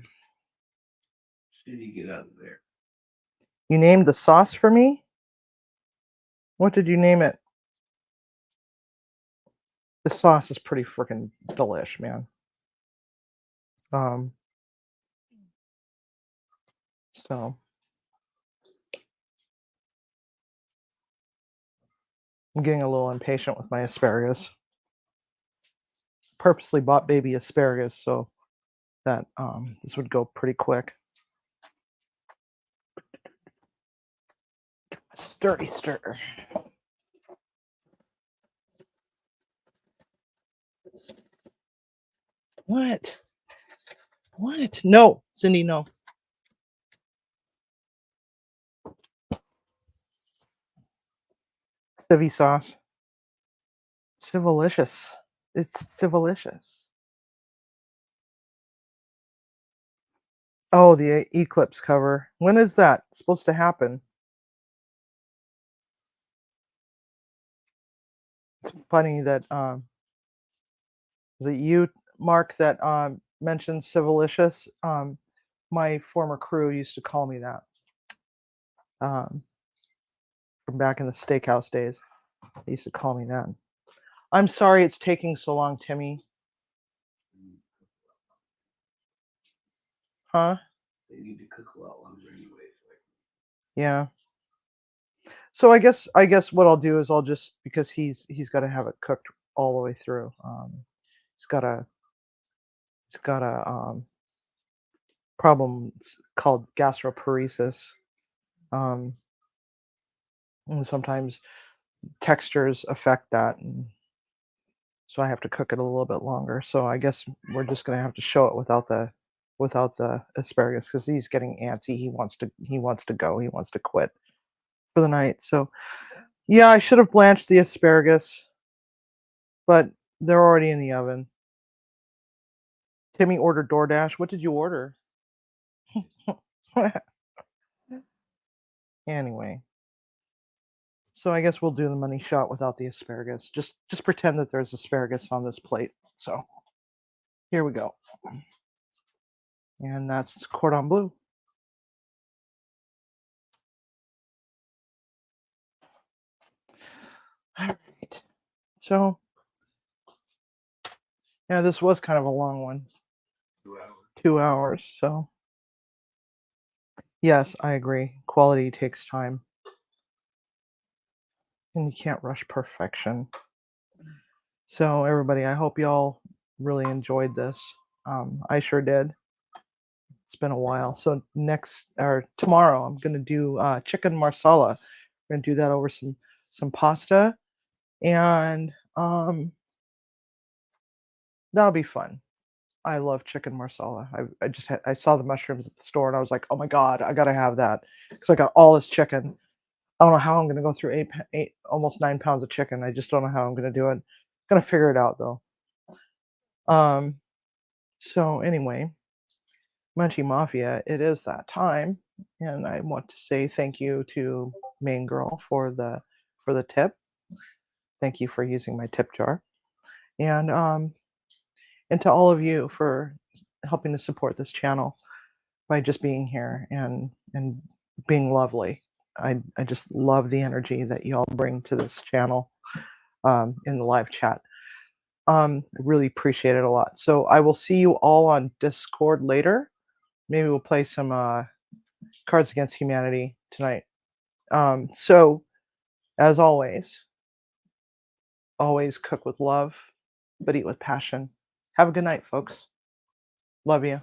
Did you get out of there? you named the sauce for me? What did you name it? The sauce is pretty freaking delish, man. Um, so I'm getting a little impatient with my asparagus. Purposely bought baby asparagus so that this would go pretty quick. Stirry stir. What? What? No, Cindy, no. Civvy sauce. Civilicious. It's civilicious. Oh, the eclipse cover. When is that supposed to happen? It's funny that was it you, Mark, that mentioned civilicious? My former crew used to call me that from back in the steakhouse days. They used to call me that. I'm sorry it's taking so long, Timmy. Huh? They need to cook a lot longer anyway. Yeah. So I guess what I'll do is I'll just, because he's got to have it cooked all the way through. He's got a problem called gastroparesis. Um, and sometimes textures affect that, and so I have to cook it a little bit longer. So I guess we're just gonna have to show it without the asparagus because he's getting antsy. He wants to go. He wants to quit for the night. So yeah, I should have blanched the asparagus, but they're already in the oven. Timmy ordered DoorDash. What did you order? Anyway, so I guess we'll do the money shot without the asparagus. Just pretend that there's asparagus on this plate. So here we go. And that's Cordon Bleu. All right. So yeah, this was kind of a long one. 2 hours. 2 hours. So yes, I agree. Quality takes time. And you can't rush perfection. So everybody, I hope y'all really enjoyed this. I sure did. It's been a while. So next or tomorrow, I'm gonna do chicken marsala. We're gonna do that over some pasta, and that'll be fun. I love chicken marsala. I saw the mushrooms at the store, and I was like, oh my god, I gotta have that because I got all this chicken. I don't know how I'm gonna go through eight almost 9 pounds of chicken. I just don't know how I'm gonna do it. Gonna figure it out though. Um. So anyway, Munchie Mafia, it is that time, and I want to say thank you to Main Girl for the tip. Thank you for using my tip jar, and to all of you for helping to support this channel by just being here and being lovely. I just love the energy that you all bring to this channel in the live chat. I really appreciate it a lot. So I will see you all on Discord later. Maybe we'll play some Cards Against Humanity tonight. So as always cook with love, but eat with passion. Have a good night, folks. Love you.